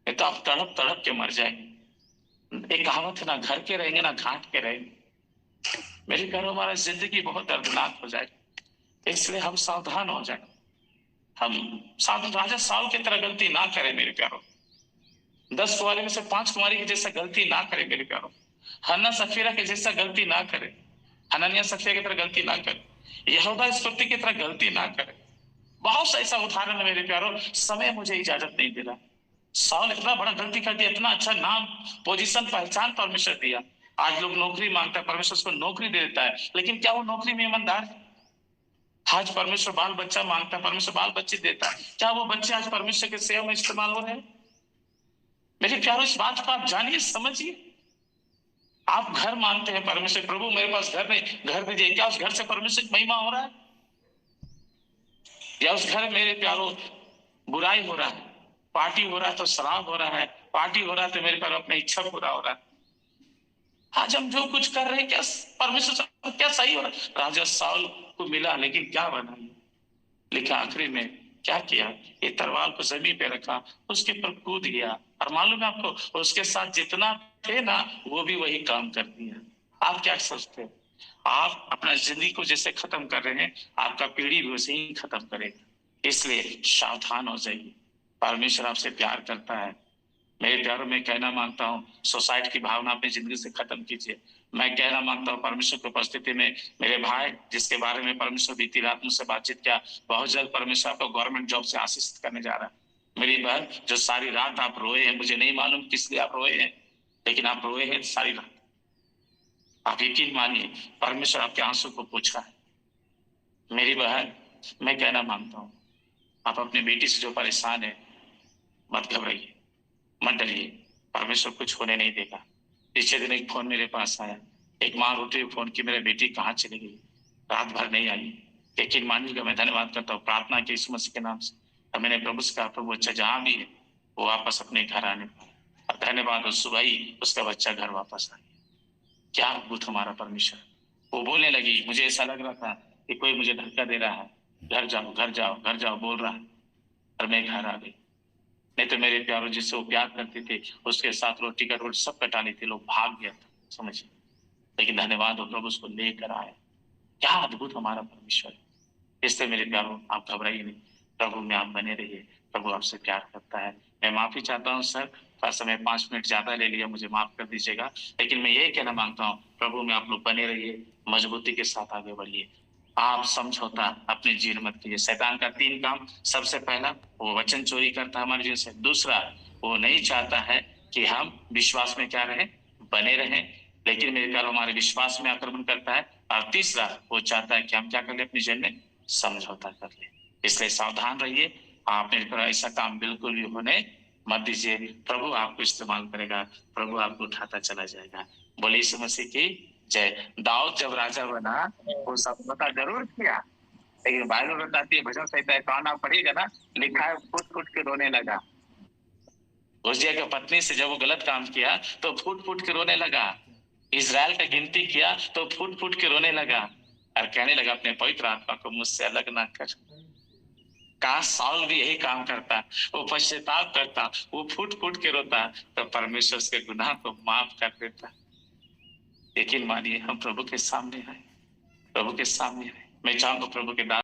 नहीं तो आप तड़प तड़प के मर जाएंगे। एक कहावत, ना घर के रहेंगे ना घाट के रहेंगे। मेरे प्यारों, हमारा जिंदगी बहुत दर्दनाक हो जाएगी, इसलिए हम सावधान हो जाए। हम राजा साउल की तरह गलती ना करें मेरे प्यारों। 10 कुंवारी में से 5 कुंवारी के जैसा गलती ना करे मेरे प्यारों। हन्ना सफीरा के जैसा गलती ना करे, हननिया सफीरा की तरह गलती ना करे, यहूदा इस्करियोती की तरह गलती ना करे। बहुत सा ऐसा उदाहरण है मेरे प्यारों, समय मुझे इजाजत नहीं दे रहा। साउल इतना बड़ा गलती कर दिया, इतना अच्छा नाम, पोजीशन, पहचान परमेश्वर दिया। आज लोग नौकरी मांगता है, परमेश्वर उसको नौकरी दे देता है, लेकिन क्या वो नौकरी में ईमानदार है? आज परमेश्वर बाल बच्चा मांगता है, परमेश्वर बाल बच्चे देता है, क्या वो बच्चे आज परमेश्वर के सेवा में इस्तेमाल हो रहे हैं? मेरे प्यारों, इस बात को आप जानिए, समझिए। आप घर मांगते हैं, परमेश्वर प्रभु मेरे पास घर नहीं, घर दीजिए, क्या उस घर से परमेश्वर की महिमा हो रहा है? या उस घर में मेरे प्यारों बुराई हो रहा है? पार्टी हो रहा है तो शराब हो रहा है, पार्टी हो रहा है तो मेरे प्यारों अपनी इच्छा पूरा हो रहा है। आज हम जो कुछ कर रहे हैं, क्या परमेश्वर क्या सही हो रहा है? राजा साउल को मिला, लेकिन क्या बना? लेकिन आखिरी में क्या किया? ये तलवार को जमीन पे रखा, उसके पर कूद गया, और मालूम है आपको, उसके साथ जितना थे ना, वो भी वही काम कर दिया। आप क्या सोचते हैं? आप अपना जिंदगी को जैसे खत्म कर रहे हैं, आपका पीढ़ी भी वैसे ही खत्म करेगा। इसलिए सावधान हो जाइए, परमेश्वर आपसे प्यार करता है। मेरे प्यारों में कहना मांगता हूँ, सोसाइटी की भावना अपनी जिंदगी से खत्म कीजिए। मैं कहना मांगता हूँ परमेश्वर की उपस्थिति में, मेरे भाई जिसके बारे में परमेश्वर बीती रात मुझसे बातचीत किया, बहुत जल्द परमेश्वर आपको गवर्नमेंट जॉब से आशीषित करने जा रहा है। मेरी बहन, जो सारी रात आप रोए हैं, मुझे नहीं मालूम किस लिए आप रोए हैं, लेकिन आप रोए हैं सारी रात। आप यकीन मानिए, परमेश्वर आपके आंसू को पूछा है। मेरी बहन, मैं कहना मांगता हूँ, आप अपनी बेटी से जो परेशान है, मत घबराइए, मत डरिए, परमेश्वर कुछ होने नहीं देगा। पिछले दिन एक फोन मेरे पास आया, एक माँ रोते हुए फोन की, मेरी बेटी कहाँ चली गई, रात भर नहीं आई। यकीन मानिएगा, मैं धन्यवाद करता हूँ, प्रार्थना की यीशु मसीह के नाम से, और मैंने प्रभु से कहा, प्रभु अच्छा जहां भी है वो वापस अपने घर आने पाए, और धन्यवाद हो, सुबह ही उसका बच्चा घर वापस आ गया। क्या अद्भुत हमारा परमेश्वर। वो बोलने लगी, मुझे ऐसा लग रहा था कि कोई मुझे धक्का दे रहा है, घर जाओ घर जाओ घर जाओ बोल रहा है, और मैं घर आ गई। नहीं तो मेरे प्यारों, जिससे वो प्यार करते थे, उसके साथ लोग टिकट वोट सब कटा ली थी, लोग भाग गया था, समझिए। लेकिन धन्यवाद हो, प्रभु उसको लेकर आया। क्या अद्भुत हमारा परमेश्वर है। इसलिए मेरे प्यारों, आप घबराइए नहीं, प्रभु में आप बने रहिए, प्रभु आपसे प्यार करता है। मैं माफी चाहता हूँ सर, थोड़ा समय 5 मिनट ज्यादा ले लिया, मुझे माफ कर दीजिएगा, लेकिन मैं यही कहना मांगता हूँ, प्रभु में आप लोग बने रहिए, मजबूती के साथ आगे बढ़िए। आप समझौता अपने जीवन मत कीजिए। शैतान का 3 काम, सबसे पहला वो वचन चोरी करता है हमारे जीवन से, दूसरा वो नहीं चाहता है कि हम विश्वास में क्या रहे, बने रहें, लेकिन मेरे प्यारों हमारे विश्वास में आक्रमण करता है, और तीसरा वो चाहता है कि हम क्या कर ले, अपने जीवन में समझौता कर ले। इसलिए सावधान रहिए, आप मेरे पर ऐसा काम बिल्कुल भी होने मत दीजिए। प्रभु आपको इस्तेमाल करेगा, प्रभु आपको उठाता चला जाएगा। बोले यीशु मसीह की जय। दाऊद जब राजा बना, वो समझौता जरूर किया, लेकिन बाइबल बताती है, भजन संहिता पढ़ना पड़ेगा ना, लिखा है फूट फूट के रोने लगा। उजिया की पत्नी से जब वो गलत काम किया तो फूट फूट के रोने लगा। इजराइल का गिनती किया तो फूट फूट के रोने लगा, और कहने लगा, अपने पवित्र आत्मा को मुझसे अलग ना कर। काश साउल भी यही काम करता, वो पश्चाताप करता, वो फूट फूट के रोता, तो परमेश्वर उसके गुनाह को माफ कर देता। यकीन मानिए, हम प्रभु के सामने हैं, प्रभु के सामने हैं। मैं चाहूंगा प्रभु के दास